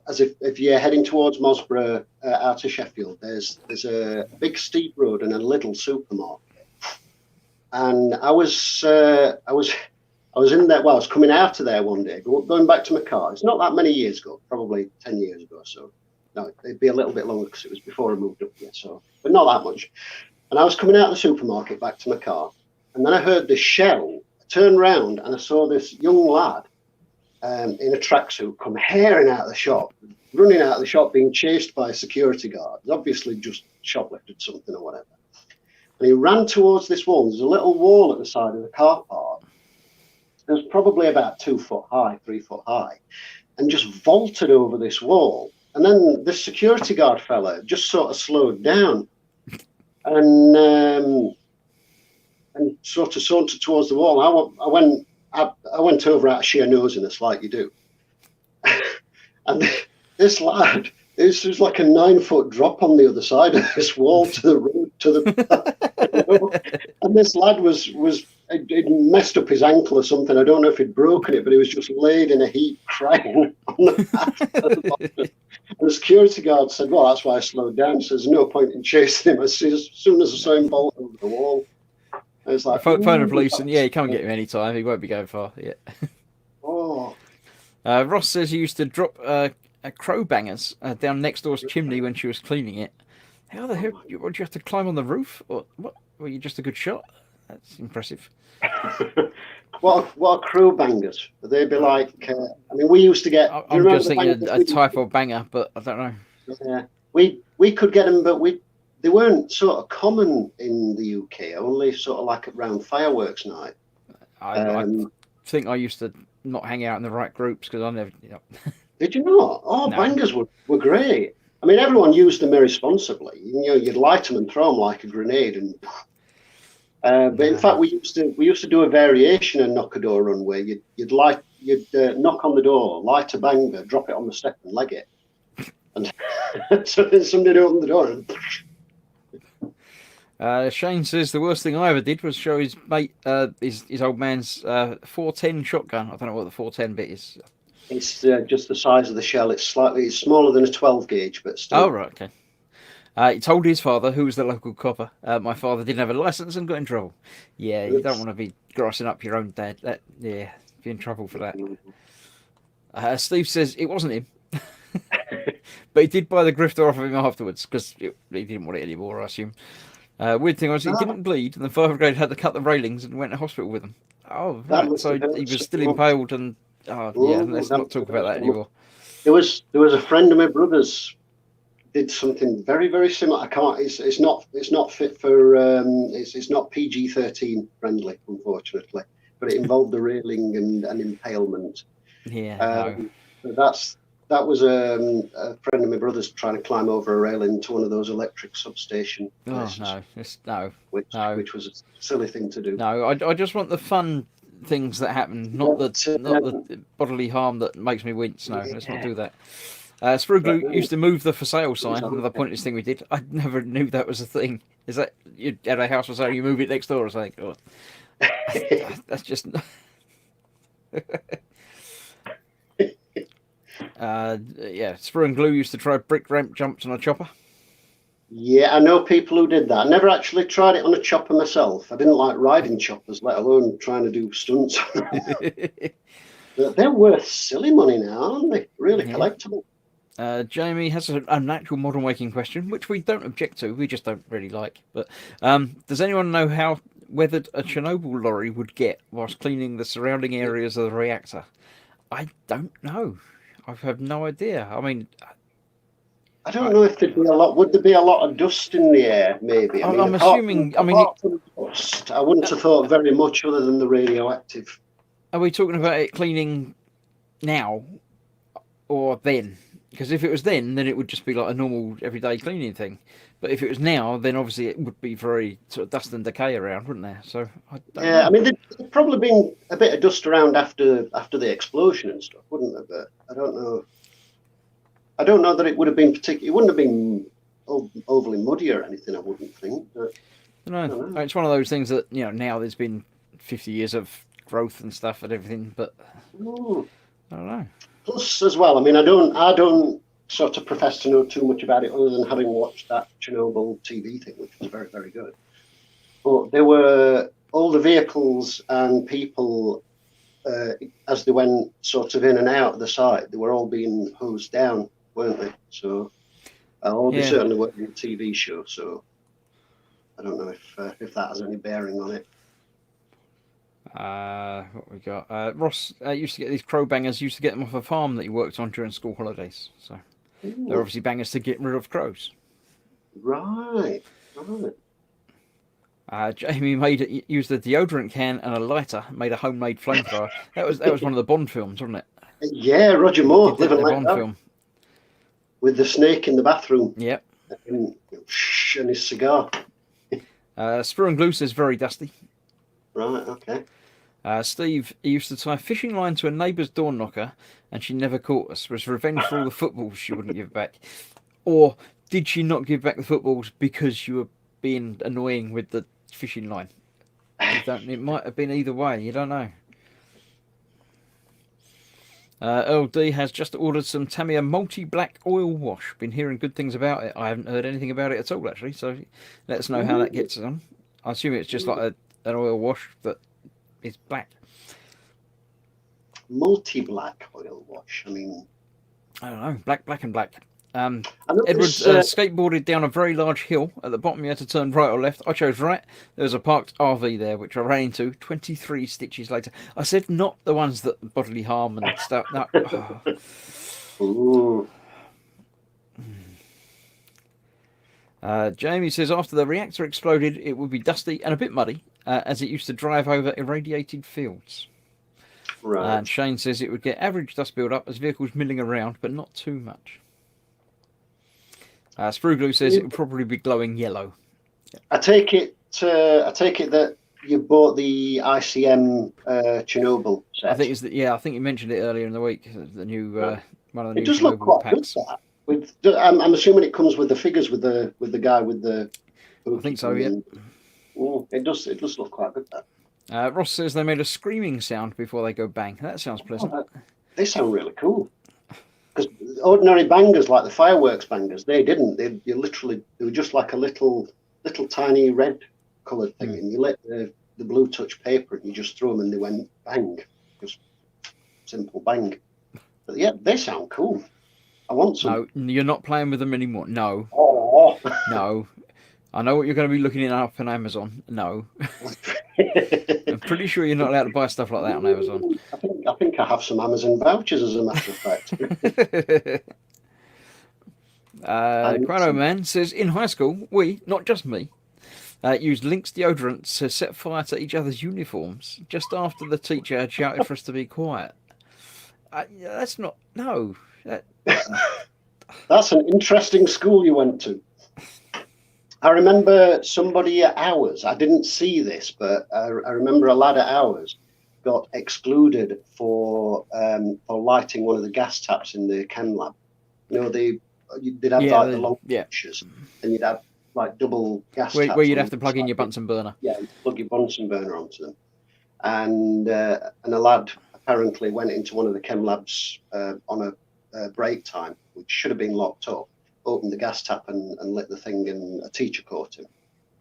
as if you're heading towards Mosborough out of Sheffield, there's a big steep road and a little supermarket. And I was in there. Well, I was coming out of there one day, going back to my car. It's not that many years ago, probably 10 years ago. So no, it'd be a little bit longer because it was before I moved up here. So, but not that much. And I was coming out of the supermarket back to my car, and then I heard this shell. I turned round and I saw this young lad in a tracksuit come herring out of the shop, running out of the shop, being chased by a security guard. He's obviously just shoplifted something or whatever. And he ran towards this wall. There's a little wall at the side of the car park. It was probably about 2 foot high, 3 foot high, and just vaulted over this wall. And then the security guard fella just sort of slowed down and sort of sauntered towards the wall. I went over out of sheer nosiness, like you do. And this lad, this was like a 9 foot drop on the other side of this wall to the road, and this lad he'd messed up his ankle or something. I don't know if he'd broken it, but he was just laid in a heap crying on the path. And the security guard said, well, that's why I slowed down. So there's no point in chasing him. As soon as I saw him bolt over the wall, I was like, phone the police, and you can't get him any time. He won't be going far. Yeah. Oh. Ross says he used to drop crow bangers down next door's chimney when she was cleaning it. How the hell? Would you have to climb on the roof, or what? Were you just a good shot? That's impressive. What are crow bangers? Would they be like? I mean, we used to get. I'm just thinking a type of banger, but I don't know. Yeah, we could get them, but they weren't sort of common in the UK. Only sort of like around fireworks night. I think I used to not hang out in the right groups because I never. Did you not? Oh, No. bangers were great. I mean, everyone used them irresponsibly. You'd light them and throw them like a grenade. And but in fact, we used to do a variation of knock a door run where you'd knock on the door, light a banger, drop it on the step, and leg it. And so then somebody would open the door and. Shane says the worst thing I ever did was show his mate, his old man's 410 shotgun. I don't know what the 410 bit is. It's just the size of the shell. It's smaller than a 12 gauge, but still. Oh, right, okay. He told his father, who was the local copper, my father didn't have a license and got in trouble. Yeah, you don't want to be grassing up your own dad. Be in trouble for that. Steve says it wasn't him, but he did buy the grifter off of him afterwards because he didn't want it anymore, I assume. Weird thing was he didn't bleed, and the fire brigade had to cut the railings and went to hospital with him. Oh, right. So he was still impaled, and let's not talk about that anymore. There was a friend of my brother's did something very, very similar. I can't. It's not fit for. It's not PG-13 friendly, unfortunately. But it involved the railing and impalement. Yeah. That was a friend of my brother's trying to climb over a rail into one of those electric substation places. Which was a silly thing to do. No, I just want the fun things that happen, not the bodily harm that makes me wince. No, let's not do that. Spruglu used to move the for sale sign. Another pointless thing we did. I never knew that was a thing. Is that you at a house for sale, you move it next door or something? Oh, that's just. Sprue and Glue used to try brick ramp jumps on a chopper. Yeah, I know people who did that. I never actually tried it on a chopper myself. I didn't like riding choppers, let alone trying to do stunts. But they're worth silly money now, aren't they? Really collectible. Jamie has an actual modern waking question, which we don't object to. We just don't really like. But does anyone know how weathered a Chernobyl lorry would get whilst cleaning the surrounding areas of the reactor? I don't know. I have no idea. I mean, I don't know if there'd be a lot. Would there be a lot of dust in the air? Maybe. I'm assuming. Apart from dust, I wouldn't have thought very much other than the radioactive. Are we talking about it cleaning now or then? Because if it was then it would just be like a normal everyday cleaning thing. But if it was now, then obviously it would be very sort of dust and decay around, wouldn't there? So I don't know. I mean, there'd probably been a bit of dust around after the explosion and stuff, wouldn't there? But I don't know. I don't know that it would have been particularly. It wouldn't have been overly muddy or anything. I wouldn't think. But I don't know. It's one of those things that now there's been 50 years of growth and stuff and everything, but I don't know. Plus, as well, I mean, I don't sort of profess to know too much about it other than having watched that Chernobyl TV thing, which was very, very good. But there were all the vehicles and people as they went sort of in and out of the site, they were all being hosed down, weren't they? So, they certainly weren't in a TV show. So, I don't know if that has any bearing on it. What we got? Ross used to get these crow bangers. Used to get them off a farm that he worked on during school holidays. So they're obviously bangers to get rid of crows. Right. Jamie used a deodorant can and a lighter. Made a homemade flamethrower. That was one of the Bond films, wasn't it? Yeah, Roger Moore living like Bond film with the snake in the bathroom. Yep. And his cigar. Sprue and Glue says very dusty. Right. Okay. Steve, he used to tie a fishing line to a neighbour's door knocker and she never caught us. Was revenge for all the footballs she wouldn't give back. Or did she not give back the footballs because you were being annoying with the fishing line? It might have been either way. You don't know. Earl D has just ordered some Tamiya multi-black oil wash. Been hearing good things about it. I haven't heard anything about it at all, actually. So let us know how that gets on. I assume it's just like an oil wash that is black. Multi-black oil wash. I mean, I don't know. Black and black. Edward skateboarded down a very large hill. At the bottom, you had to turn right or left. I chose right. There was a parked RV there, which I ran into 23 stitches later. I said not the ones that bodily harm and stuff. No. Ooh. Jamie says after the reactor exploded, it would be dusty and a bit muddy, as it used to drive over irradiated fields. Right. And Shane says it would get average dust build up as vehicles milling around, but not too much. Spruglu says it would probably be glowing yellow. I take it that you bought the ICM Chernobyl set. I think I think you mentioned it earlier in the week. The new one of the It new does look Chernobyl quite packs. good. That I'm assuming it comes with the figures with the guy with the. I think so. Yeah. It does look quite good. That. Ross says they made a screaming sound before they go bang. That sounds pleasant. They sound really cool. Because ordinary bangers, like the fireworks bangers, they didn't. They were just like a little tiny red coloured thing, and you lit the blue touch paper, and you just threw them, and they went bang, just simple bang. But yeah, they sound cool. I want some. No, you're not playing with them anymore. No, Oh. no. I know what you're going to be looking up on Amazon. No, I'm pretty sure you're not allowed to buy stuff like that on Amazon. I think I have some Amazon vouchers, as a matter of fact. Chrono Man says in high school, we, not just me, used Lynx deodorant to set fire to each other's uniforms just after the teacher had shouted for us to be quiet. That's not. No. That's an interesting school you went to. I remember somebody at ours, I didn't see this, but I remember a lad at ours got excluded for lighting one of the gas taps in the chem lab. You know, they'd have like the long pictures, and you'd have like double gas taps. Where you'd have to plug in your Bunsen burner. Yeah, you'd plug your Bunsen burner onto them. And a lad apparently went into one of the chem labs on a break time, which should have been locked up, opened the gas tap and lit the thing, and a teacher caught him,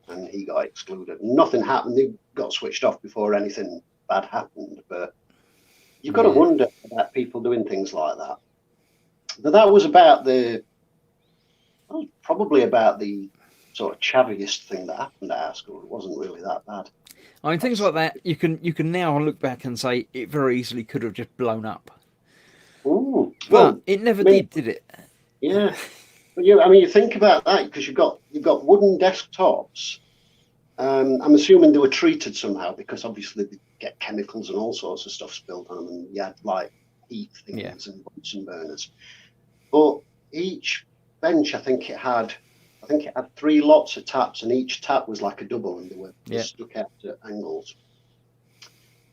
and he got excluded. Nothing happened. They got switched off before anything bad happened, but you've got to wonder about people doing things like that. But that was probably about the sort of chaviest thing that happened at our school. It wasn't really that bad. I mean, things like that, you can now look back and say it very easily could have just blown up. Ooh, But well, it never did it? Yeah. But you think about that, because you've got wooden desktops. I'm assuming they were treated somehow, because obviously they get chemicals and all sorts of stuff spilled on them, and you had like heat things and Bunsen burners. But each bench, I think it had 3 lots of taps, and each tap was like a double, and they were stuck out at angles.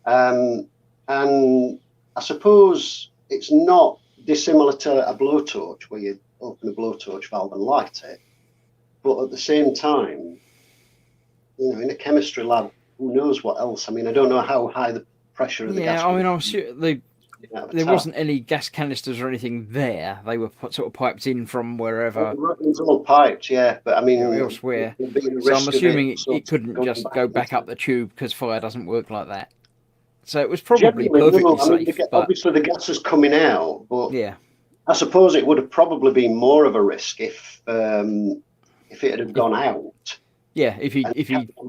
And I suppose it's not dissimilar to a blowtorch, where you open a blowtorch valve and light it. But at the same time, you know, in a chemistry lab, who knows what else? I mean, I don't know how high the pressure of the gas. Yeah, I mean, I'm sure there wasn't any gas canisters or anything there. They were sort of piped in from wherever. It was all piped, yeah. But I mean, elsewhere. So I'm assuming it couldn't just go back up the tube, because fire doesn't work like that. So it was probably perfectly safe. But obviously, the gas is coming out, but yeah, I suppose it would have probably been more of a risk if it had gone out. Yeah, if he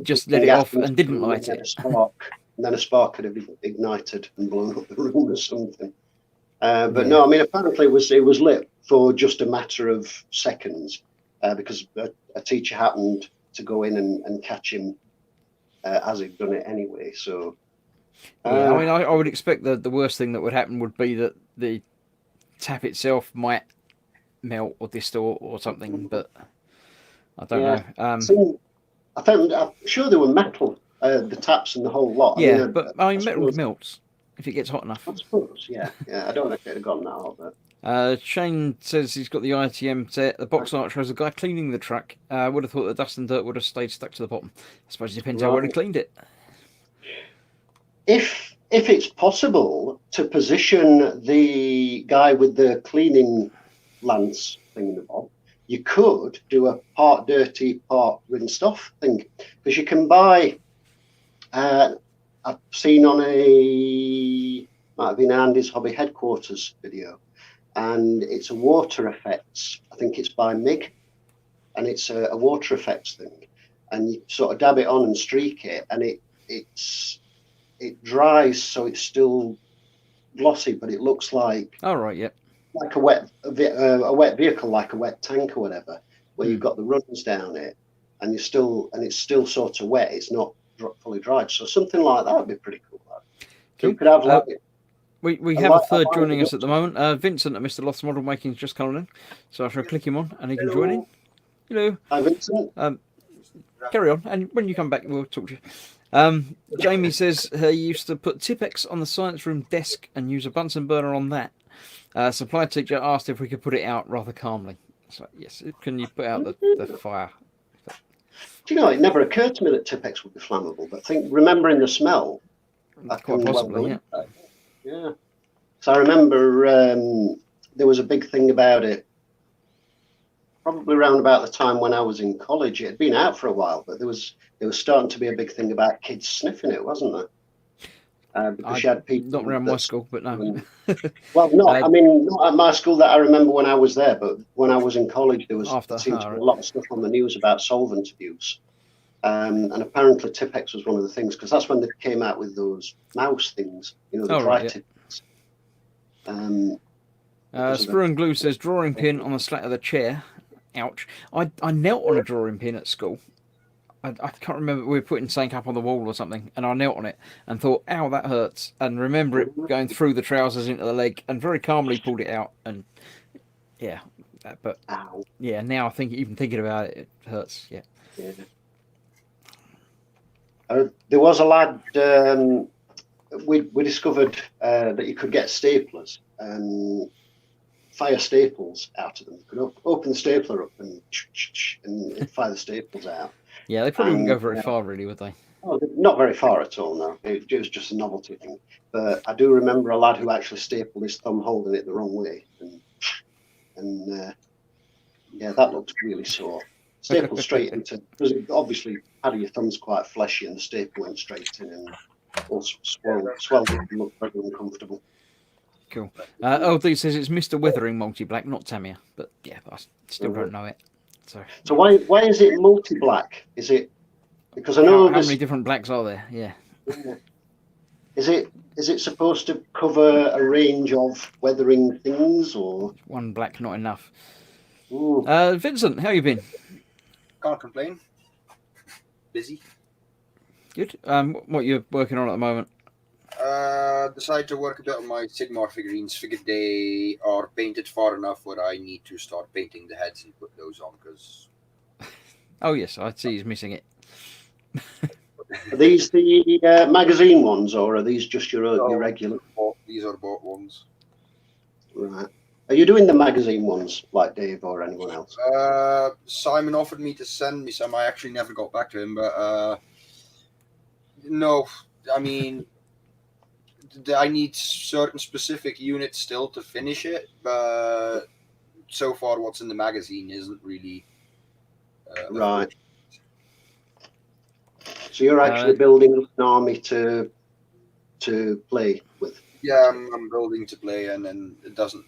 just let it off and didn't light it. Then a spark could have ignited and blown up the room or something. But no, I mean, apparently it was lit for just a matter of seconds, because a teacher happened to go in and catch him as he'd done it anyway. So I mean, I would expect that the worst thing that would happen would be that the tap itself might melt or distort or something, but I don't know. I'm sure they were metal, the taps and the whole lot. Yeah, but metal melts if it gets hot enough. I suppose, yeah. I don't know if it'd have gone that hot, but... Shane says he's got the ITM set. The box art shows a guy cleaning the truck. Would have thought the dust and dirt would have stayed stuck to the bottom. I suppose it depends how well he cleaned it. If it's possible to position the guy with the cleaning lance thing in the bottom, you could do a part dirty, part rinsed off thing, because you can buy. I've seen on might have been Andy's Hobby Headquarters video, and it's a water effects. I think it's by MIG, and it's a water effects thing, and you sort of dab it on and streak it, and it dries, so it's still glossy, but it looks like like a wet vehicle, like a wet tank or whatever, where you've got the runs down it, and it's still sort of wet. It's not fully dried, so something like that would be pretty cool. Cool. You could have We I have a like- I third like joining the us at the moment. Vincent at Mr. Lost Model Making's just coming in, so I shall click him on and he can join in. Hello. Hi, Vincent. Carry on, and when you come back, we'll talk to you. Jamie says he used to put Tipex on the science room desk and use a Bunsen burner on that. Supply teacher asked if we could put it out rather calmly. So yes, can you put out the fire? Do you know, it never occurred to me that Tipex would be flammable, but remembering the smell, I Quite can possibly, believe that. Yeah. So I remember there was a big thing about it, probably around about the time when I was in college. It had been out for a while, but there was starting to be a big thing about kids sniffing it, wasn't there? Because you had people Not around my that- school, but no. Well, not. I mean, not at my school that I remember when I was there, but when I was in college, there After, seemed to be right. a lot of stuff on the news about solvent abuse, and apparently Tipex was one of the things because that's when they came out with those mouse things, you know, the Oh, dry right, yeah. Tipex. Because of Sprue and Glue says drawing pin on the slat of the chair. Ouch! I knelt on a drawing pin at school. I can't remember. We were putting something up on the wall or something, and I knelt on it and thought, "Ow, that hurts!" And remember it going through the trousers into the leg, and very calmly pulled it out. And yeah, but Ow. yeah, now I think even thinking about it, it hurts. Yeah. Yeah. There was a lad. We discovered that you could get staplers and fire staples out of them. You could open the stapler up and it'd fire the staples out. Yeah, they probably wouldn't go very far, really, would they? Oh, not very far at all, no. It was just a novelty thing. But I do remember a lad who actually stapled his thumb holding it the wrong way. And yeah, that looked really sore. Stapled straight into, because obviously part of your thumb's quite fleshy and the staple went straight in and all swelled up and looked very uncomfortable. Cool. LD says it's Mr. Weathering multi-black, not Tamiya. But yeah, I still don't know it. So why is it multi-black? Is it because I know how many different blacks are there? Yeah. Is it supposed to cover a range of weathering things or One black not enough. Ooh. Vincent, how you been? Can't complain. Busy. Good. What you're working on at the moment? Decided to work a bit on my Sigmar figurines. Figured they are painted far enough where I need to start painting the heads and put those on because. Oh yes, I see he's missing it. Are these the magazine ones or are these just your regular? These are bought ones. Right. Are you doing the magazine ones like Dave or anyone else? Simon offered me to send me some. I actually never got back to him, but no. I mean, I need certain specific units still to finish it, but so far what's in the magazine isn't really Right. So you're actually building an army to play with. Yeah, I'm building to play, and then it doesn't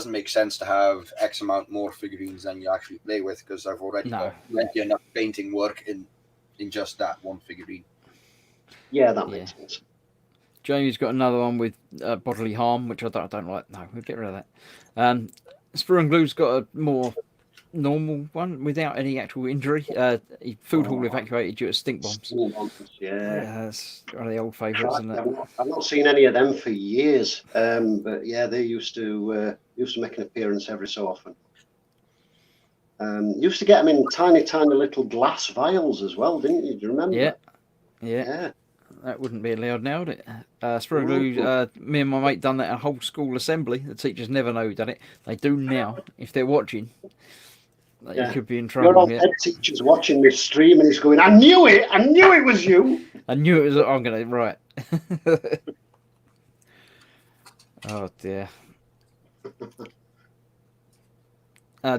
make sense to have X amount more figurines than you actually play with because I've already got plenty enough painting work in just that one figurine. Yeah, that makes sense. Jamie's got another one with bodily harm, which I don't like. No, we'll get rid of that. Sprue and Glue's got a more normal one without any actual injury. Food hall evacuated due to stink bombs. Yeah, that's one of the old favourites, isn't it? I've not seen any of them for years, but yeah, they used to make an appearance every so often. Used to get them in tiny little glass vials as well, didn't you? Do you remember? Yeah. That wouldn't be allowed now, would it? Sprue and Glue, me and my mate done that at a whole school assembly. The teachers never know who done it. They do now. If they're watching, you could be in trouble. Your old head teacher's watching this stream and he's going, I knew it was you. I knew it was, I'm going to, right. Oh dear.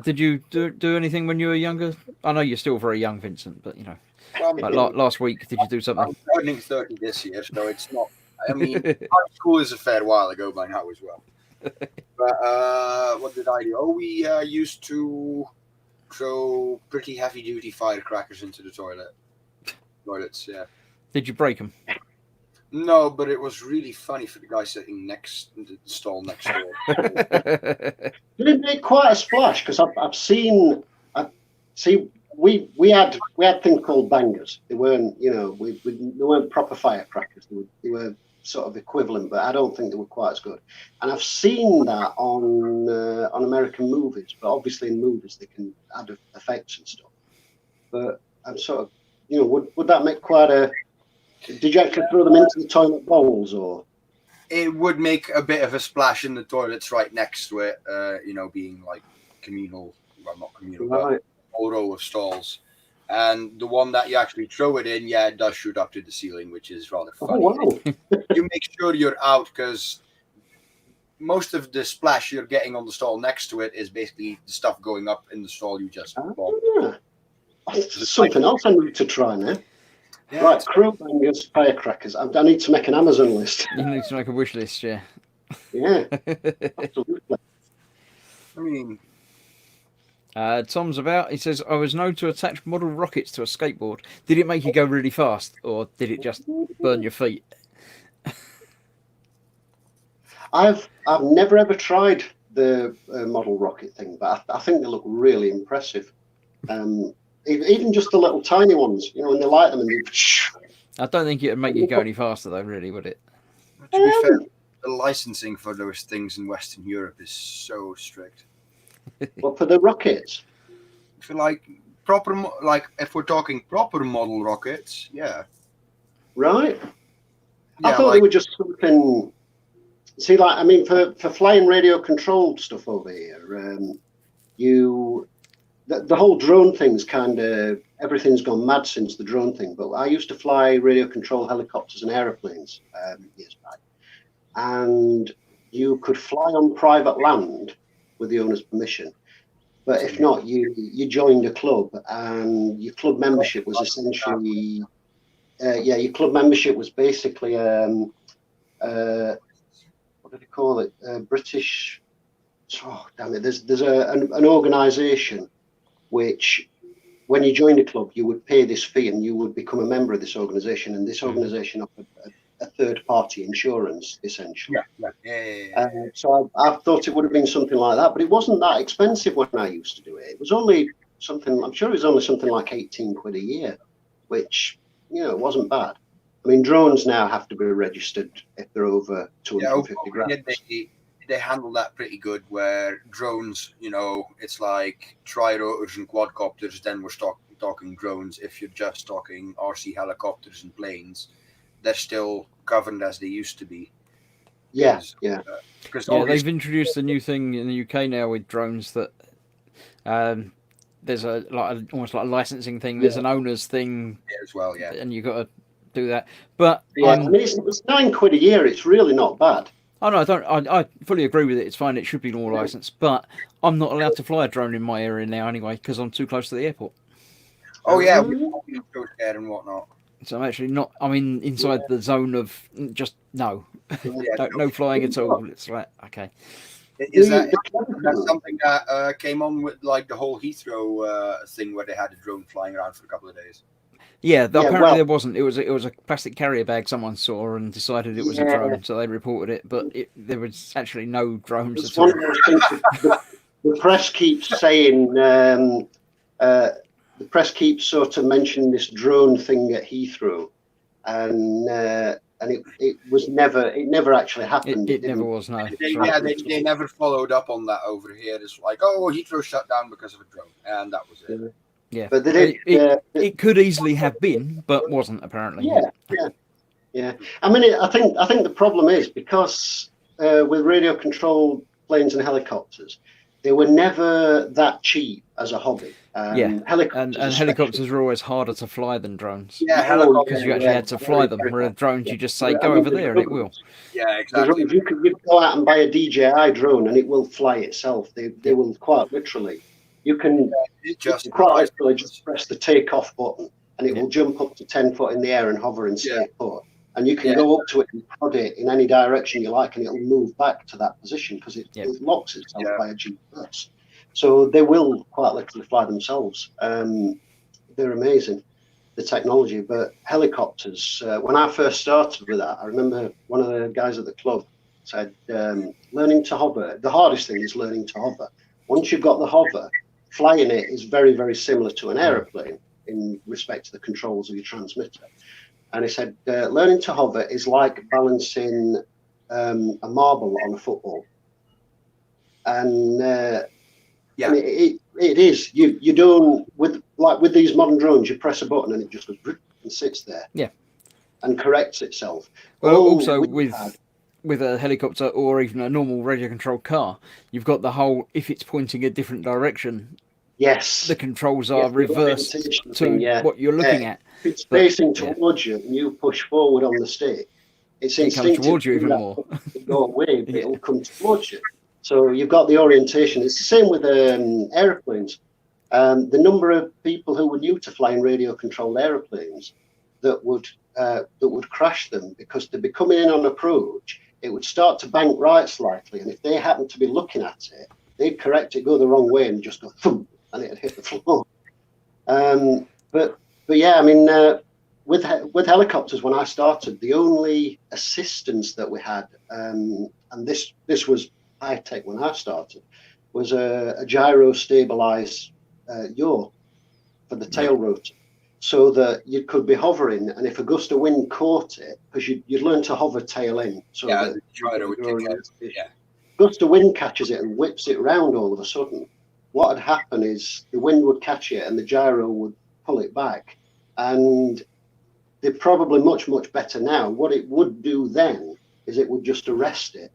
Did you do anything when you were younger? I know you're still very young, Vincent, but you know. Like last week, did you do something? I'm turning 30 this year, so it's not. I mean, high school is a fair while ago by now as well. But what did I do? Oh, we used to throw pretty heavy-duty firecrackers into the toilets. Yeah. Did you break them? No, but it was really funny for the guy sitting next in the stall next door. Didn't make quite a splash because I've seen. We had things called bangers. They weren't, they weren't proper firecrackers. They were sort of equivalent, but I don't think they were quite as good. And I've seen that on American movies, but obviously in movies they can add effects and stuff. But I'm sort of, would that make quite a? Did you actually throw them into the toilet bowls, or? It would make a bit of a splash in the toilets right next to it. Being like communal, well, not communal, Right. but a whole row of stalls. And the one that you actually throw it in, it does shoot up to the ceiling, which is rather Oh funny. wow! You make sure you're out because most of the splash you're getting on the stall next to it is basically the stuff going up in the stall you just bought. Ah, that's something else I need to try now. Yeah, Right, crew bangers, firecrackers. I need to make an Amazon list. You need to make a wish list, yeah. Yeah, absolutely. I mean, Tom's about. He says, I was known to attach model rockets to a skateboard. Did it make you go really fast, or did it just burn your feet? I've never ever tried the model rocket thing, but I think they look really impressive. Even just the little tiny ones, when they light them and you. I don't think it would make you go any faster, though, really, would it? to be fair, the licensing for those things in Western Europe is so strict. Well, for the rockets. For if we're talking proper model rockets, yeah. Right. I Yeah, thought they were just something. See, for flying radio controlled stuff over here, the whole drone thing's everything's gone mad since the drone thing. But I used to fly radio control helicopters and aeroplanes years back, and you could fly on private land with the owner's permission. But if not, you joined a club, and your club membership was essentially, your club membership was basically, what do they call it? British. Oh damn it! There's an organisation which, when you joined a club, you would pay this fee and you would become a member of this organisation, and this organisation offered a third-party insurance, essentially. Yeah. So I thought it would have been something like that, but it wasn't that expensive when I used to do it. It was only I'm sure it was only something like 18 quid a year, which, it wasn't bad. I mean, drones now have to be registered if they're over 250 grams. They handle that pretty good, where drones, it's like tri-rotors and quadcopters, then we're talking drones. If you're just talking RC helicopters and planes, they're still governed as they used to be. Yeah. Because they've introduced a new thing in the UK now with drones that there's almost like a licensing thing. There's an owner's thing as well, yeah. And you've got to do that. But I mean, it's 9 quid a year. It's really not bad. Oh no, I fully agree with it. It's fine. It should be more licensed, but I'm not allowed to fly a drone in my area now anyway because I'm too close to the airport. Oh yeah, we go there and whatnot. So I'm actually not. I'm inside the zone of just no, no flying at all. It's like okay. Is that something that came on with like the whole Heathrow thing where they had a drone flying around for a couple of days? Yeah, apparently there wasn't. It was a plastic carrier bag someone saw and decided it was a drone, so they reported it. But there was actually no drones at all. One of those things the press keeps saying. The press keeps sort of mentioning this drone thing at Heathrow, and it never actually happened. It never was. No. They never followed up on that over here. It's like, Heathrow shut down because of a drone, and that was it. Yeah, but it could easily have been, but wasn't apparently. Yeah. I mean, I think the problem is because with radio controlled planes and helicopters, they were never that cheap as a hobby. Helicopters are always harder to fly than drones. Yeah, because you actually had to fly them. Where drones, you just say go over there and it will. Yeah, exactly. You can go out and buy a DJI drone and it will fly itself. They will quite literally. You can quite literally just press the takeoff button and it will jump up to 10 foot in the air and hover and stay put. And you can go up to it and prod it in any direction you like, and it'll move back to that position because it locks itself by a GPS. So they will quite literally fly themselves. They're amazing, the technology. But helicopters, when I first started with that, I remember one of the guys at the club said, learning to hover, the hardest thing is learning to hover. Once you've got the hover, flying it is very, very similar to an aeroplane in respect to the controls of your transmitter. And he said, learning to hover is like balancing a marble on a football. And Yeah. I mean, it is. You don't with these modern drones. You press a button and it just goes and sits there. Yeah. And corrects itself. Well, All also we had- with a helicopter or even a normal radio controlled car, you've got the whole, if it's pointing a different direction, yes, the controls are Yes, the reversed orientation to thing, yeah. what you're looking at. if it's but- facing yeah. towards you and you push forward on the stick, it's It comes instinctive towards you to even that more. button to go away, but Yeah. it'll come towards you. So you've got the orientation. It's the same with aeroplanes. The number of people who were new to flying radio-controlled aeroplanes that would crash them because they'd be coming in on approach, it would start to bank right slightly, and if they happened to be looking at it, they'd correct it, go the wrong way, and just go thump, and it'd hit the floor. But yeah, I mean, with helicopters, when I started, the only assistance that we had, and this was high tech when I started, was a gyro stabilized yaw for the tail rotor, so that you could be hovering, and if a gust of wind caught it, because you'd learn to hover tail in, so Yeah, that the gyro would kick out. Yeah. gust of wind catches it and whips it round all of a sudden. What would happen is the wind would catch it and the gyro would pull it back, and they're probably much better now. What it would do then is it would just arrest it,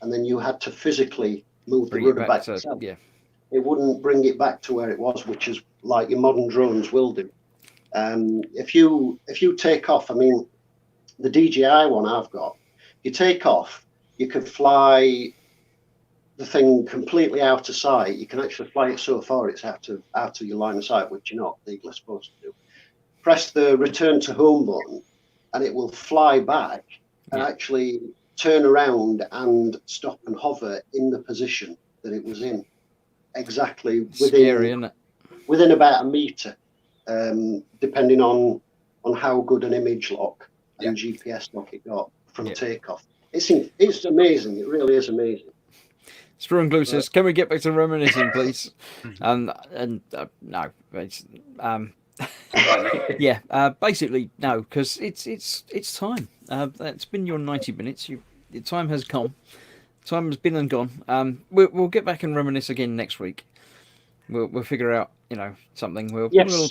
and then you had to physically move Bring the it rudder back back. to, itself. yeah. It wouldn't bring it back to where it was, which is like your modern drones will do. If you take off, I mean, the DJI one I've got, you take off, you could fly the thing completely out of sight. You can actually fly it so far it's out of your line of sight, which you're not legally supposed to do. Press the return to home button, and it will fly back and actually turn around and stop and hover in the position that it was in, exactly Scary, isn't it? within about a meter, depending on how good an image lock and GPS lock it got from takeoff. It's amazing. It really is amazing. Straw and Glue says, "Can we get back to reminiscing, please?" No, it's, basically no, because it's time. It's been your 90 minutes. The time has come. Time has been and gone. We'll get back and reminisce again next week. We'll figure out, something. Yes,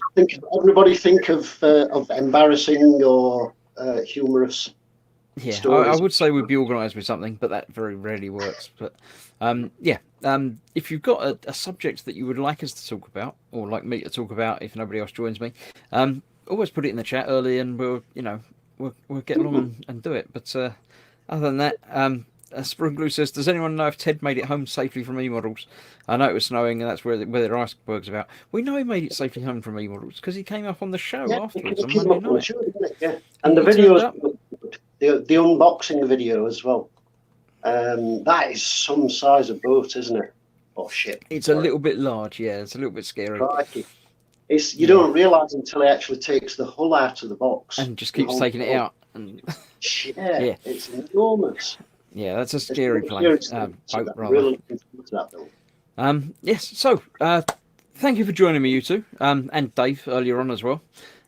everybody think of embarrassing or humorous. Yeah, I stories. would say we'd be organised with something, but that very rarely works. But if you've got a subject that you would like us to talk about, or like me to talk about, if nobody else joins me, always put it in the chat early, and we'll get along and do it. But other than that, Spring Glue says, "Does anyone know if Ted made it home safely from E-Models? I know it was snowing, and that's where their iceberg's about. We know he made it safely home from E-Models because he came up on the show afterwards on Monday night. And the He turned videos, up. the unboxing video as well. That is some size of boat, isn't it? Oh shit! It's a little bit large, yeah. It's a little bit scary, Crikey. You don't realise until it actually takes the hull out of the box and just keeps taking it out. And Yeah, it's enormous. yeah, that's a It's scary plane. serious, Boat, I'm rather. really looking forward to that, though. Yes, so thank you for joining me, you two, and Dave earlier on as well.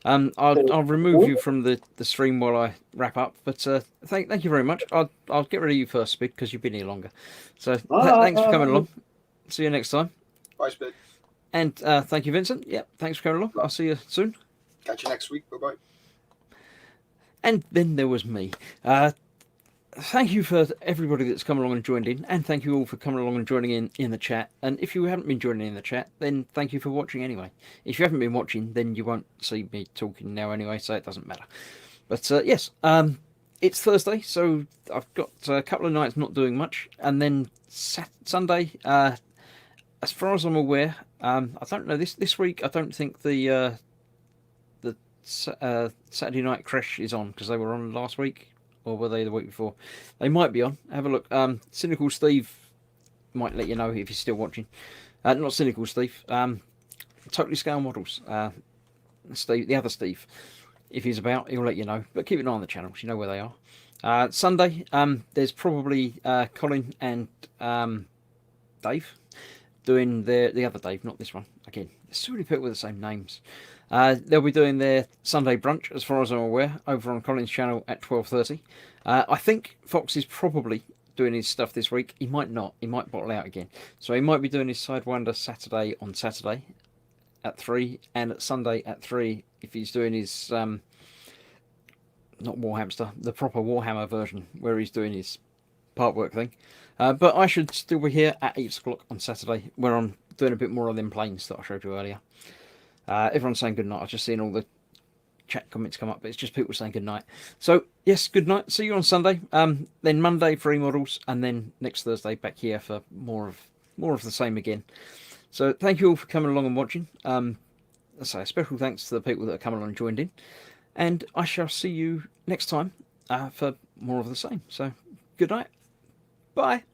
I'll remove you from the stream while I wrap up, but thank you very much. I'll get rid of you first, Spid, because you've been here longer. So thanks for coming along. See you next time. Bye, Spid. And thank you, Vincent. Yep, thanks for coming along. I'll see you soon. Catch you next week. Bye-bye. And then there was me. Thank you for everybody that's come along and joined in, and thank you all for coming along and joining in the chat. And if you haven't been joining in the chat, then thank you for watching anyway. If you haven't been watching, then you won't see me talking now anyway, so it doesn't matter. But yes, it's Thursday, so I've got a couple of nights not doing much, and then Sunday, as far as I'm aware, I don't know, this week I don't think the Saturday Night Crash is on, because they were on last week. Or were they the week before? They might be on. Have a look. Cynical Steve might let you know if he's still watching. Not Cynical Steve. Totally Scale Models. Steve, the other Steve. If he's about, he'll let you know. But keep an eye on the channels. You know where they are. Sunday, there's probably Colin and Dave. doing the other Dave, not this one. Again, there's so many people with the same names. They'll be doing their Sunday brunch, as far as I'm aware, over on Colin's channel at 12:30. I think Fox is probably doing his stuff this week. He might not. He might bottle out again. So he might be doing his Sidewinder Saturday on Saturday at 3, and at Sunday at 3 if he's doing his not Warhamster, the proper Warhammer version where he's doing his part work thing. But I should still be here at 8 o'clock on Saturday, where I'm doing a bit more of them planes that I showed you earlier. Everyone's saying good night. I've just seen all the chat comments come up, but it's just people saying good night. So yes, good night. See you on Sunday. Then Monday free models, and then next Thursday back here for more of the same again. So thank you all for coming along and watching. I say a special thanks to the people that have come along and joined in, and I shall see you next time for more of the same. So good night. Bye.